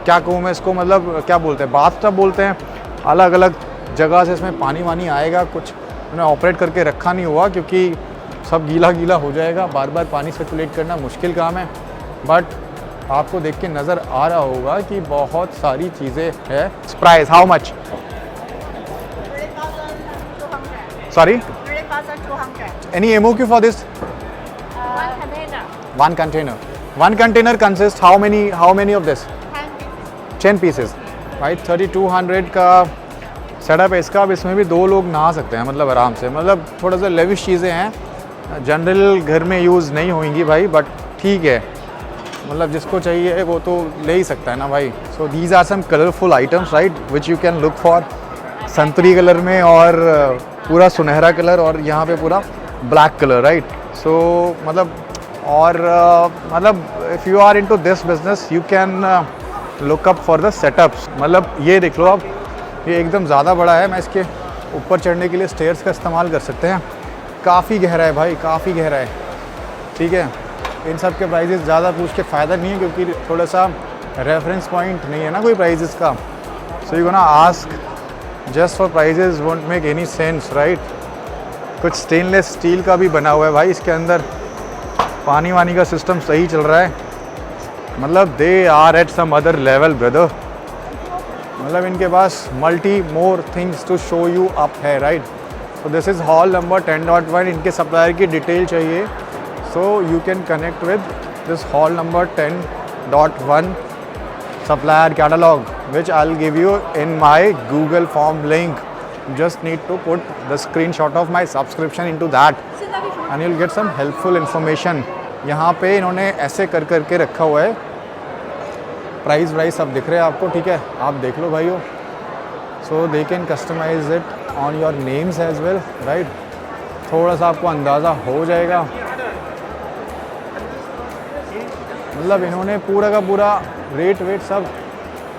क्या कहूँ मैं इसको, मतलब क्या बोलते हैं, बाथ टब बोलते हैं। अलग अलग जगह से इसमें पानी वानी आएगा। कुछ उन्हें ऑपरेट करके रखा नहीं हुआ क्योंकि सब गीला हो जाएगा, बार बार पानी सर्कुलेट करना मुश्किल काम है। बट आपको देख के नज़र आ रहा होगा कि बहुत सारी चीज़ें हैं। Price how much? Sorry, 3,200. Any MOQ for this? One container. One container consists how many of this? 10 pieces. भाई 3,200 का सेटअप है इसका। अब इसमें भी 2 लोग नहा सकते हैं, मतलब आराम से। मतलब थोड़ा सा लेविश चीज़ें हैं, जनरल घर में यूज़ नहीं होंगी भाई, बट ठीक है, मतलब जिसको चाहिए वो तो ले ही सकता है ना भाई। So these are some colourful items, right, which you can look for. संतरी कलर में और पूरा सुनहरा कलर, और यहाँ पे पूरा ब्लैक कलर, राइट। सो मतलब और मतलब if you are into this business you can look up for the setups. मतलब ये देख लो आप, ये एकदम ज़्यादा बड़ा है। मैं इसके ऊपर चढ़ने के लिए स्टेयर्स का इस्तेमाल कर सकते हैं। काफ़ी गहरा है भाई, काफ़ी गहरा है, ठीक है। इन सब के प्राइजेस ज़्यादा पूछ के फ़ायदा नहीं है क्योंकि थोड़ा सा रेफरेंस पॉइंट नहीं है ना कोई प्राइजेस का। So you gonna ask just for prices won't make any sense, right. कुछ स्टेनलेस स्टील का भी बना हुआ है भाई इसके अंदर। पानी वानी का सिस्टम सही चल रहा है, मतलब they are at some other level brother. मतलब इनके पास multi more things to show you up है, राइट। So this is hall number 10.1। इनके सप्लायर की डिटेल चाहिए so you can connect with this hall number 10.1 supplier catalog, which I'll give you in my Google form link. You just need to put the screenshot of my subscription into that and you'll get some helpful information. यहाँ पे इन्होंने ऐसे कर के रखा हुआ है। प्राइस सब दिख रहे हैं आपको, ठीक है, आप देख लो भाइयों। So they can customize it on your names as well, right. थोड़ा सा आपको अंदाज़ा हो जाएगा। मतलब इन्होंने पूरा का पूरा रेट वेट सब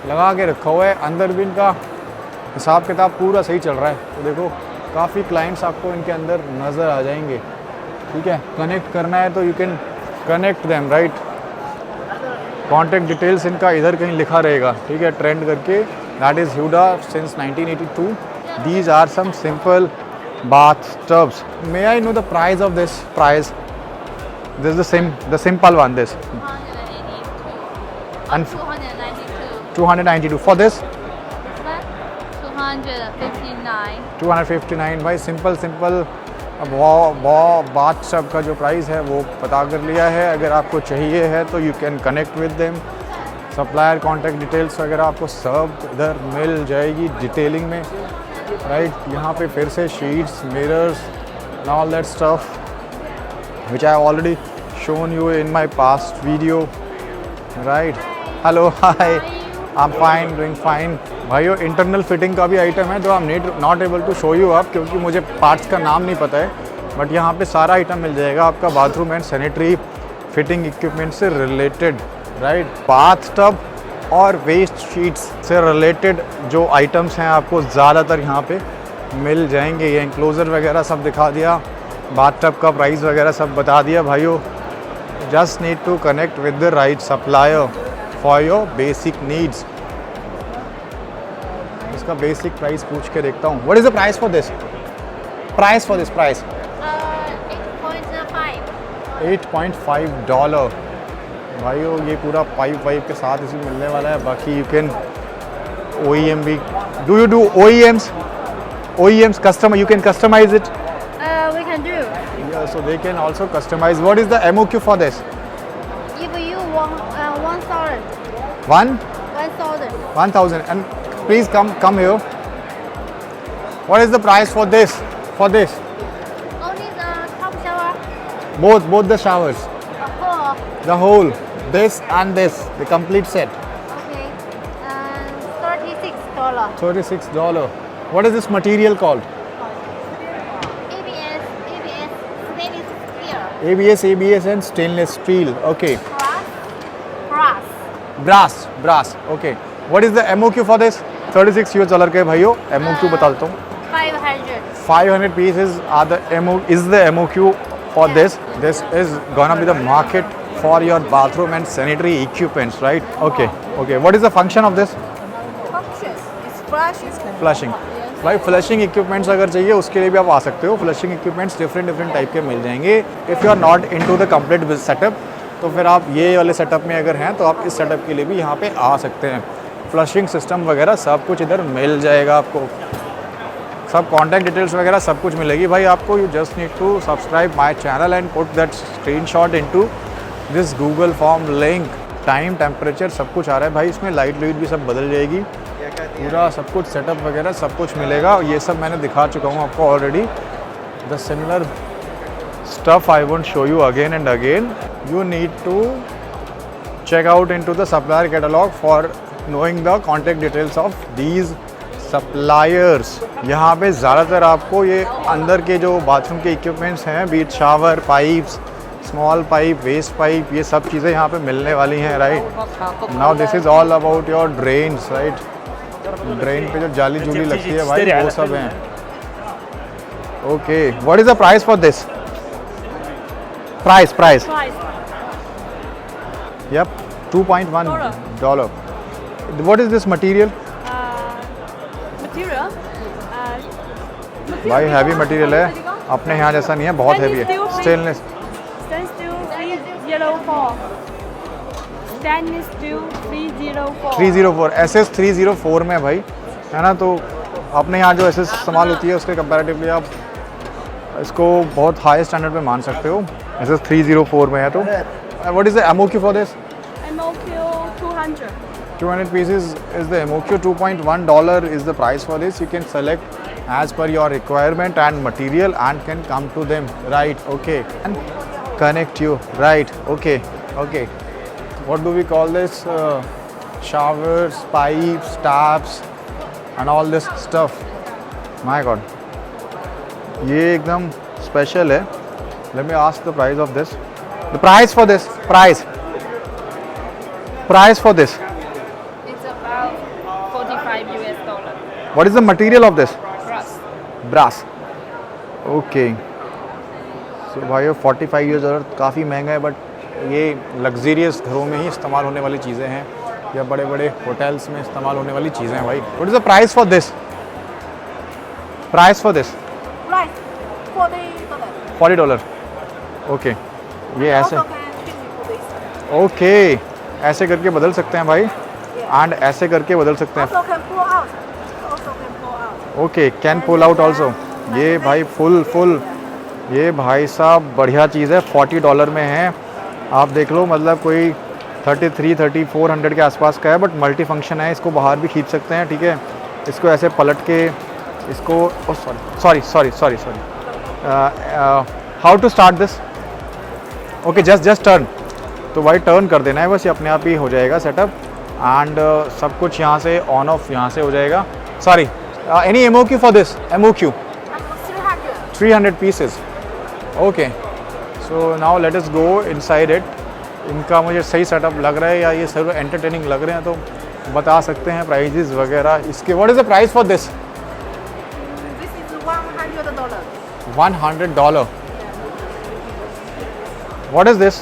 लगा के रखा हुआ है। अंदर भी इनका हिसाब किताब पूरा सही चल रहा है। तो देखो काफ़ी क्लाइंट्स आपको इनके अंदर नज़र आ जाएंगे, ठीक है। कनेक्ट करना है तो you can connect them, right. Contact details इनका इधर कहीं लिखा रहेगा, ठीक है, ट्रेंड करके। That is Huida since 1982। These are some simple bath tubs. May I know the price of this? Price this the simple one, this 292 for this? 259 भाई, सिंपल। अब वो बाथ टब का जो प्राइस है वो पता कर लिया है। अगर आपको चाहिए है तो you can connect with them. Supplier contact details वगैरह आपको सब इधर मिल जाएगी डिटेलिंग में। राइट। यहाँ पे फिर से sheets, mirrors and all that stuff which I already shown you in my past video, right? Hello, hi, I'm fine, doing fine. भाइयों इंटरनल फिटिंग का भी आइटम है जो I'm not able to show you अब क्योंकि मुझे पार्ट्स का नाम नहीं पता है, बट यहाँ पे सारा आइटम मिल जाएगा आपका bathroom and sanitary fitting equipment से रिलेटेड, राइट? बाथ टब और वेस्ट शीट्स से रिलेटेड जो आइटम्स हैं आपको ज़्यादातर यहाँ पे मिल जाएंगे। ये इंक्लोजर वगैरह सब दिखा दिया, बाथटब का प्राइस वगैरह सब बता दिया भाइयों। Just need to connect with the right supplier for your basic needs. इसका बेसिक प्राइस पूछ के देखता हूँ। What is the price for this? Price for this price 8.5 $8.5 भाइयों। ये पूरा पाइप वाइप के साथ इसी मिलने वाला है। बाकी यू कैन OEM भी, do you do OEMs customer, you can customize it? We can do. Yeah, so they can also customize. What is the MOQ for this? If you want 1,000. 1,000. 1,000. And please come here. What is the price for this? For this? Only the top shower. Both the showers. Oh, The whole. This and this. The complete set. okay. $36. $36. What is this material called? ABS, stainless steel. ABS and stainless steel. Okay. Brass. Okay. What is the MOQ for this? $36 के भाइयों MOQ बता देता हूँ। 500. 500 pieces are the MOQ for this. This is gonna be the market for your bathroom and sanitary equipments, right? Okay. What is the function of this? Functions. It's flushes. Flushing. भाई फ्लशिंग इक्विपमेंट्स अगर चाहिए उसके लिए भी आप आ सकते हो। फ्लशिंग इक्विपमेंट्स डिफरेंट टाइप के मिल जाएंगे। If you are not into the complete setup तो फिर आप ये वाले सेटअप में अगर हैं तो आप इस सेटअप के लिए भी यहाँ पे आ सकते हैं। फ्लशिंग सिस्टम वगैरह सब कुछ इधर मिल जाएगा आपको। सब कॉन्टैक्ट डिटेल्स वगैरह सब कुछ मिलेगी भाई आपको। You just need to subscribe my channel and put that screenshot into this Google form link. Time, temperature सब कुछ आ रहा है भाई इसमें। लाइट भी सब बदल जाएगी, पूरा सब कुछ सेटअप वगैरह सब कुछ मिलेगा। ये सब मैंने दिखा चुका हूँ आपको already. The similar stuff I won't show you again and again. You need to check out into the supplier catalogue for knowing the contact details of these suppliers. यहाँ पे ज़्यादातर आपको ये अंदर के जो बाथरूम के इक्विपमेंट्स हैं, beat shower, pipes, small pipe, waste pipe, ये सब चीज़ें यहाँ पे मिलने वाली हैं, right? Now this is all about your drains, right? Drain पे जो जाली जूली लगती है भाई वो सब हैं। Okay, what is the price for this? Price yup $2.1. What is this material? Material. भाई हैवी मटीरियल है, अपने यहाँ जैसा नहीं है, बहुत हैवी है। Stainless Stainless steel 304. Stainless steel 304. 304 SS 304 में भाई, है ना? तो अपने यहाँ जो SS इस्तेमाल होती है उसके कंपैरेटिवली आप इसको बहुत हाई स्टैंडर्ड पे मान सकते हो। SS 304 में है। तो what is the MOQ for this? MOQ 200. 200 pieces is the MOQ. $2.1 is the price for this. You can select as per your requirement and material and can come to them, right? Okay, and connect you, right? Okay. What do we call this? Showers, pipes, taps and all this stuff. My God, ये एकदम special है। Let me ask the price of this. The price for this. Price for this. It's about $45. What is the material of this? Brass. Okay. So भाई $45 काफ़ी महंगा है, बट ये लग्जरियस घरों में ही इस्तेमाल होने वाली चीज़ें हैं या बड़े बड़े होटल्स में इस्तेमाल होने वाली चीज़ें हैं भाई। What is the price for this? Price $40. Okay, ये ऐसे, Also can change for this. Okay, ऐसे करके बदल सकते हैं भाई, एंड ऐसे करके बदल सकते हैं। Also can pull out. Okay, can pull out also. ये भाई फुल ये भाई साहब बढ़िया चीज़ है। $40 में है, आप देख लो। मतलब कोई 3300-3400 के आसपास का है, बट मल्टी फंक्शन है। इसको बाहर भी खींच सकते हैं, ठीक है? इसको ऐसे पलट के इसको sorry how to start this? Okay, just turn. तो भाई टर्न कर देना है बस, ये अपने आप ही हो जाएगा सेटअप। एंड सब कुछ यहाँ से ऑन ऑफ यहाँ से हो जाएगा। Sorry, any MOQ for this? MOQ 300 pieces। Okay, so now let us go inside it. इनका मुझे सही सेटअप लग रहा है या ये सब एंटरटेनिंग लग रहे हैं तो बता सकते हैं प्राइजेस वगैरह इसके। What is the price for this? This is $100. $100। What is this?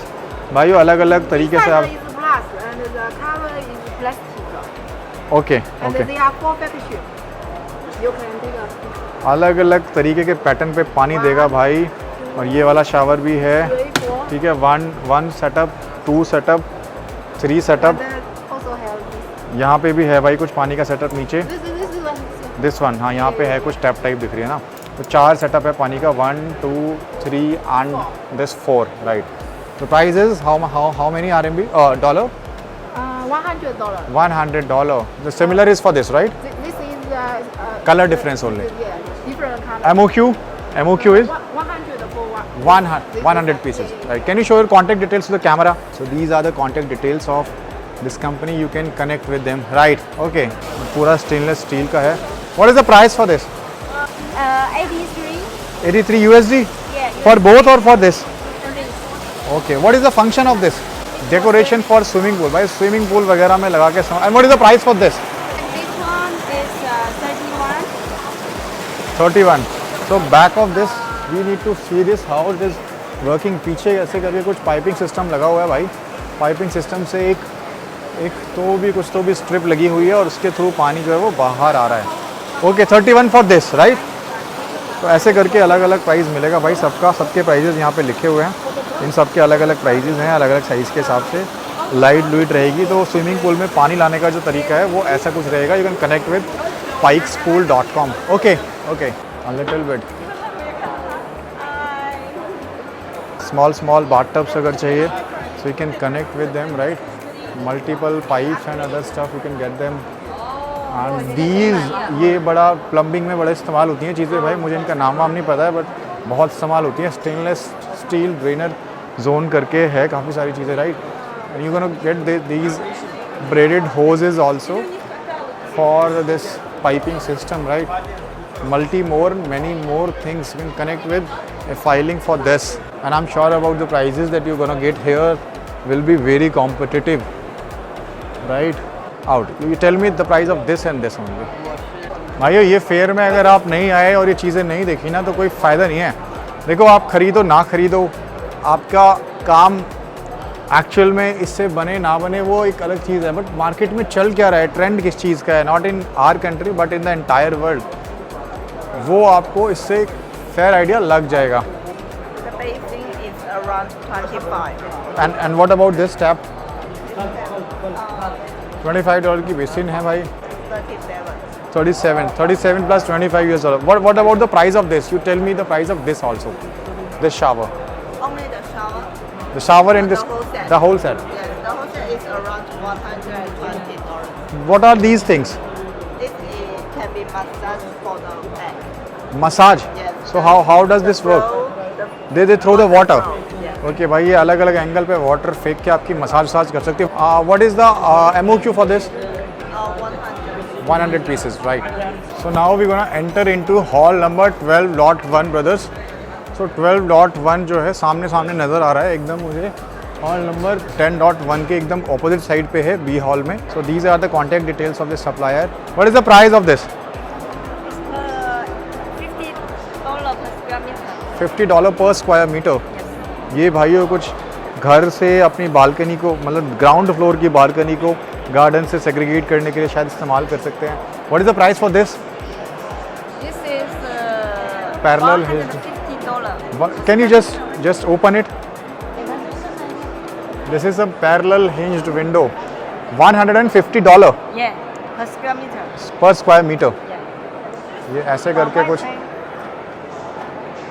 भाई अलग अलग तरीके से आप This is glass and the cover is plastic. Okay And okay they are 4 package. You can take a अलग अलग तरीके के पैटर्न पे पानी देगा भाई। और ये वाला शावर भी है, 3, 4. ठीक है। One setup, 2 setup, 3 setup. And also have this. यहाँ पे भी है भाई कुछ पानी का सेटअप नीचे। This is one. This one, हाँ यहाँ पे है कुछ टैप टाइप दिख रही है ना। तो 4 सेटअप है पानी का, 1 2 3 एंड दिस 4, राइट। तो price is how many RMB dollar? $100. $100। The similar is for this, right? This is Color difference only. Yeah, different color. MOQ is 100 for 100 pieces, right? Can you show your contact details to the camera? So these are the contact details of this company. You can connect with them, right? Okay. पूरा stainless steel का है। What is the price for this? 83. 83 USD? Yeah. For both or for this? $30. Okay. What is the function of this? Decoration for swimming pool. भाई swimming pool वगैरह में लगा के and what is the price for this? This one is 31. 31. So back of this we need to see this how it is working। पीछे ऐसे करके कुछ पाइपिंग सिस्टम लगा हुआ है भाई। पाइपिंग सिस्टम से एक तो भी कुछ तो भी स्ट्रिप लगी हुई है और उसके थ्रू पानी जो है वो बाहर आ रहा है। Okay, 31 for this, right? तो ऐसे करके अलग अलग प्राइस मिलेगा भाई सबका। सबके प्राइजेस यहाँ पे लिखे हुए हैं। इन सब के अलग अलग प्राइजेस हैं, अलग अलग साइज़ के हिसाब से। लाइट लुइट रहेगी। तो स्विमिंग पूल में पानी लाने का जो तरीका है वो ऐसा कुछ रहेगा। You can connect with pikespool.com। Okay okay, a little bit small bathtubs अगर चाहिए so you can connect with them, right? Multiple pipes and other stuff you can get them. And these ये बड़ा प्लम्बिंग में बड़ा इस्तेमाल होती हैं चीज़ें भाई। मुझे इनका नाम वाम नहीं पता है बट बहुत इस्तेमाल होती हैं। स्टेनलेस स्टील ड्रेनर जोन करके है काफ़ी सारी चीज़ें, right? And you can get these braided hoses also for this piping system, right? many more things you can connect with a filing for this, and I'm sure about the prices that you're gonna get here will be very competitive, right? Out, you tell me the price of this and this only। भाइयों ये फेयर में अगर आप नहीं आए और ये चीज़ें नहीं देखी ना तो कोई फ़ायदा नहीं है। देखो, आप खरीदो ना खरीदो, आपका काम एक्चुअल में इससे बने ना बने वो एक अलग चीज़ है। बट मार्केट में चल क्या रहा है, ट्रेंड किस चीज़ का है, not in our country but in the entire world, वो आपको इससे एक फेयर आइडिया लग जाएगा। The basing is around 25. And what about this tap? $25 की बेसिन है भाई। 37. 37 plus $25। What about the price of this? You tell me the price of this also. This shower. Only the shower. The shower and this, The whole set. the whole set. Yes, the whole set is around $120. What are these things? This is, can be massaged for the back. Massage. Yes. So how does this work? So They throw the water. Yes. Okay भाई, ये अलग अलग एंगल पे वाटर फेंक के आपकी मसाज कर सकते हो। What is the MOQ for this? 100. 100 pieces, right? So now we're gonna enter into hall number 12.1 brothers। So 12.1 जो है सामने नज़र आ रहा है एकदम मुझे। हॉल नंबर 10.1 के एकदम ऑपोजिट साइड पे है, बी हॉल में। So these are the contact details of the supplier. What is the price of this? $50 per square metre. ये भाइयों कुछ घर से अपनी बालकनी को, मतलब ग्राउंड फ्लोर की बालकनी को गार्डन से सेग्रीगेट करने के लिए शायद इस्तेमाल कर सकते हैं। What is the price for this? This is Parallel $150. Can you just open it? This is a parallel hinged window. $150 Yeah, per square meter. per square meter। Yeah. ये ऐसे करके कुछ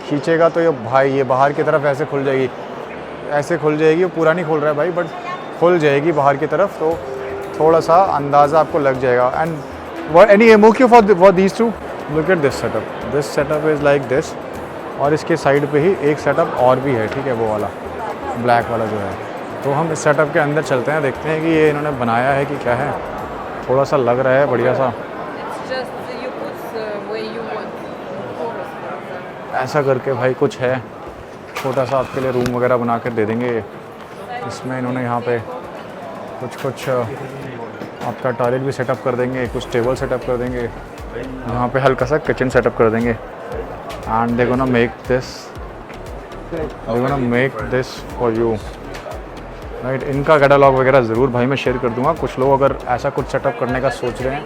खींचेगा तो ये भाई ये बाहर की तरफ ऐसे खुल जाएगी, ऐसे खुल जाएगी। वो पूरा नहीं खुल रहा है भाई बट खुल जाएगी बाहर की तरफ, तो थोड़ा सा अंदाज़ा आपको लग जाएगा। And any MOQ for these two? Look at this setup is like this, और इसके साइड पे ही एक सेटअप और भी है, ठीक है, वो वाला ब्लैक वाला जो है। तो हम इस सेटअप के अंदर चलते हैं, देखते हैं कि ये इन्होंने बनाया है कि क्या है। थोड़ा सा लग रहा है बढ़िया सा, It's just you put where you want. ऐसा करके भाई कुछ है। छोटा सा आपके लिए रूम वगैरह बना कर दे देंगे। इसमें इन्होंने यहाँ पे कुछ आपका टॉयलेट भी सेटअप कर देंगे, कुछ टेबल सेटअप कर देंगे, यहाँ पे हल्का सा किचन सेटअप कर देंगे। And they gonna make this for you, right. इनका कैटलॉग वगैरह ज़रूर भाई मैं शेयर कर दूंगा। कुछ लोग अगर ऐसा कुछ सेटअप करने का सोच रहे हैं,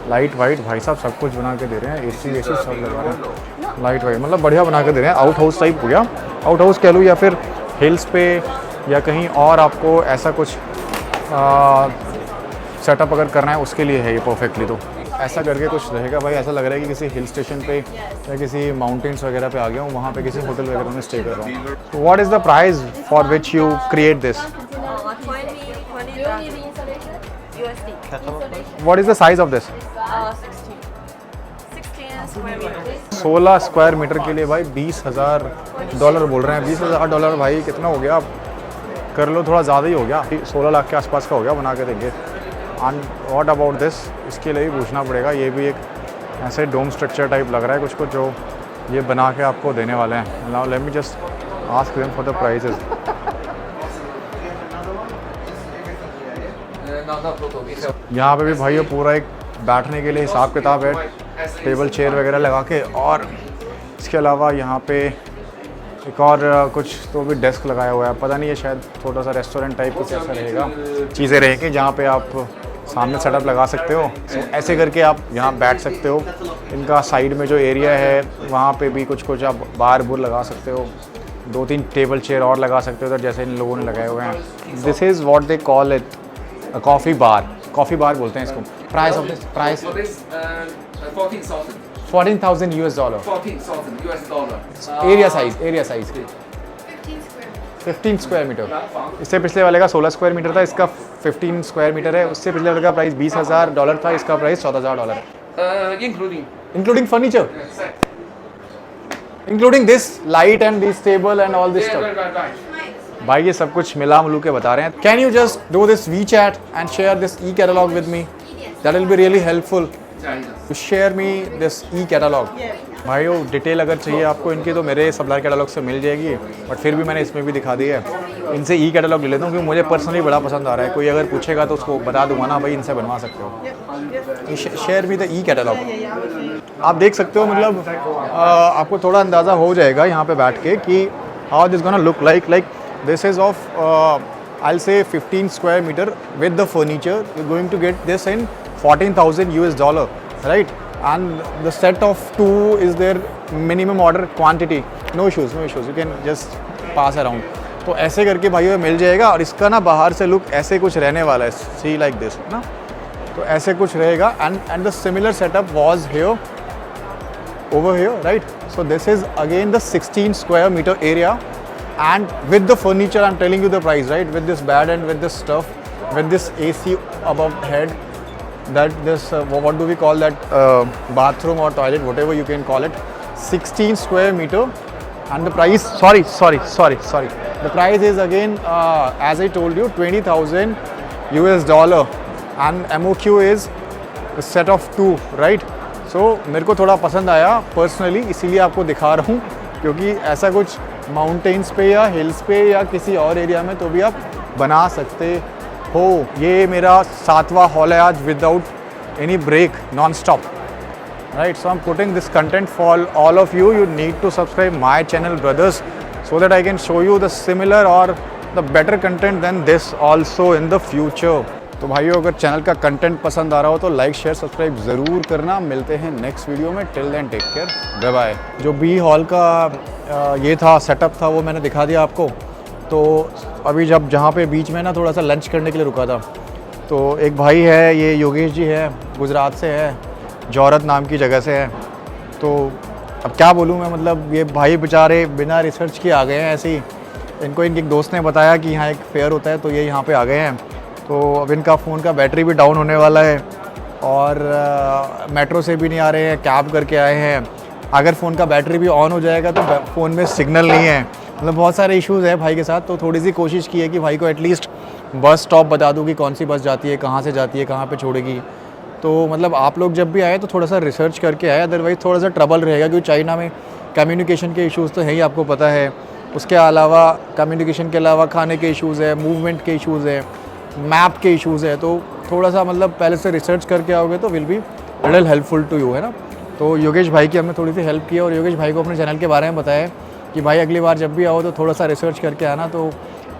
लाइट वाइट भाई साहब सब कुछ बना के दे रहे हैं, एसी सब लगा रहे हैं, लाइट वाइट मतलब बढ़िया बना के दे रहे हैं। आउट हाउस टाइप हो गया, आउट हाउस कह लूँ, या फिर हिल्स पे या कहीं और आपको ऐसा कुछ सेटअप अगर करना है उसके लिए है ये परफेक्टली। तो ऐसा करके कुछ रहेगा भाई। ऐसा लग रहा है कि किसी हिल स्टेशन पे या किसी माउंटेन्स वगैरह पे आ गया हूँ, वहाँ पे किसी होटल वगैरह में स्टे कर रहा हूँ। तो what is the price for which you create this? 20 USD. What is the size of this? 16 square meters. 16 square metre के लिए भाई $20,000 बोल रहे हैं। $20,000 भाई कितना हो गया? आप कर लो, थोड़ा ज़्यादा ही हो गया, 16 लाख के आसपास का हो गया, बना के देंगे। And what about this? इसके लिए भी पूछना पड़ेगा। ये भी एक ऐसे डोम स्ट्रक्चर टाइप लग रहा है कुछ जो ये बना के आपको देने वाले हैं। Now let me just ask them for the prices. यहाँ पे भी भाई पूरा एक बैठने के लिए हिसाब किताब है, टेबल चेयर वगैरह लगा के। और इसके अलावा यहाँ पे एक और कुछ तो भी डेस्क लगाया हुआ है। पता नहीं, ये शायद छोटा सा रेस्टोरेंट टाइप कुछ ऐसा रहेगा, चीज़ें रहेंगी जहाँ पे आप सामने सेटअप लगा सकते हो। तो ऐसे करके आप यहाँ बैठ सकते हो। इनका साइड में जो एरिया है वहाँ पे भी कुछ आप बार बुर लगा सकते हो, 2-3 टेबल चेयर और लगा सकते हो, तो जैसे इन लोगों ने लगाए हुए हैं। This is what they call it coffee bar बोलते हैं इसको। Price of this, price 14,000 $14,000 $14,000 area size 15 square meter. इससे पिछले वाले का 16 स्क्वायर मीटर था, इसका 15 स्क्वायर मीटर है। उससे पिछले वाले का प्राइस $20,000 था, इसका प्राइस $14,000 है। Including furniture, including this light and this table and all this stuff. भाई ये सब कुछ मिला मिलू के बता रहे हैं। Can you just do this WeChat and share this e catalogue with me? That will be really helpful to share me this e catalogue. भाई वो डिटेल अगर चाहिए आपको इनकी तो मेरे सप्लायर कैटलॉग से मिल जाएगी, बट फिर भी मैंने इसमें भी दिखा दी है। इनसे ई कैटलॉग ले लेता हूँ क्योंकि मुझे पर्सनली बड़ा पसंद आ रहा है। कोई अगर पूछेगा तो उसको बता दूंगा ना भाई इनसे बनवा सकते हो। Share me the E catalogue. आप देख सकते हो, मतलब आपको थोड़ा अंदाज़ा हो जाएगा यहाँ पे बैठ के कि how this gonna look like this is of I'll say 15 square meter with the furniture. You're going to get this in $14,000, right? And the set of 2 is their minimum order quantity. No issues. You can just pass around. तो ऐसे करके भाई ये मिल जाएगा। और इसका ना बाहर से लुक ऐसे कुछ रहने वाला है, see like this ना, तो ऐसे कुछ रहेगा। and the similar setup was here, over here, right? So this is again the 16 square meter area. And with the furniture, I'm telling you the price, right? With this bed and with this stuff, with this AC above head, that this what do we call that, bathroom or toilet, whatever you can call it, 16 square meter. And the price, sorry, the price is again as I told you, $20,000, and MOQ is a set of 2, right? So मेरे को थोड़ा पसंद आया पर्सनली, इसीलिए आपको दिखा रहा हूँ, क्योंकि ऐसा कुछ माउंटेन्स पे या हिल्स पे या किसी और एरिया में तो भी आप बना सकते हो। ये मेरा 7वां हॉल है आज without any break, non stop, right? So I am putting this content for all of you. You need to subscribe my channel brothers, so that I can show you the similar और the better content then this also in the future. तो भाइयों, अगर चैनल का कंटेंट पसंद आ रहा हो तो लाइक शेयर सब्सक्राइब ज़रूर करना। मिलते हैं नेक्स्ट वीडियो में। Till then take care, bye bye. जो बी हॉल का ये था सेटअप था वो मैंने दिखा दिया आपको। तो अभी जहाँ पे बीच में ना थोड़ा सा लंच करने के लिए रुका था, तो एक भाई है, ये योगेश जी है, गुजरात से है, जौहरत नाम की जगह से है। तो अब क्या बोलूँ मैं, मतलब ये भाई बेचारे बिना रिसर्च के आ गए हैं ऐसे ही। इनको इनके एक दोस्त ने बताया कि यहाँ एक फेयर होता है, तो ये यहाँ पे आ गए हैं। तो अब इनका फ़ोन का बैटरी भी डाउन होने वाला है, और मेट्रो से भी नहीं आ रहे हैं, कैब करके आए हैं। अगर फ़ोन का बैटरी भी ऑन हो जाएगा तो फ़ोन में सिग्नल नहीं है, मतलब बहुत सारे इश्यूज़ हैं भाई के साथ। तो थोड़ी सी कोशिश की है कि भाई को एटलीस्ट बस स्टॉप बता दूँ कि कौन सी बस जाती है, कहाँ से जाती है, कहाँ पे छोड़ेगी। तो मतलब आप लोग जब भी आए तो थोड़ा सा रिसर्च करके आए, अदरवाइज़ थोड़ा सा ट्रबल रहेगा, क्योंकि चाइना में कम्युनिकेशन के इश्यूज़ तो है ही, आपको पता है। उसके अलावा कम्युनिकेशन के अलावा खाने के इश्यूज़ है, मूवमेंट के इश्यूज़ है, मैप के इश्यूज़ है। तो थोड़ा सा मतलब पहले से रिसर्च करके आओगे तो will be little helpful to you, है ना। तो योगेश भाई की हमने थोड़ी सी हेल्प की और योगेश भाई को अपने चैनल के बारे में बताया कि भाई अगली बार जब भी आओ तो थोड़ा सा रिसर्च करके आना, तो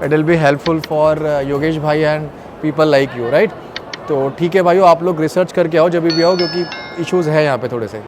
it will be helpful for Yogesh भाई and people like you, right. तो ठीक है भाइयों, आप लोग रिसर्च करके आओ जब भी आओ, क्योंकि इश्यूज़ है यहाँ पे थोड़े से।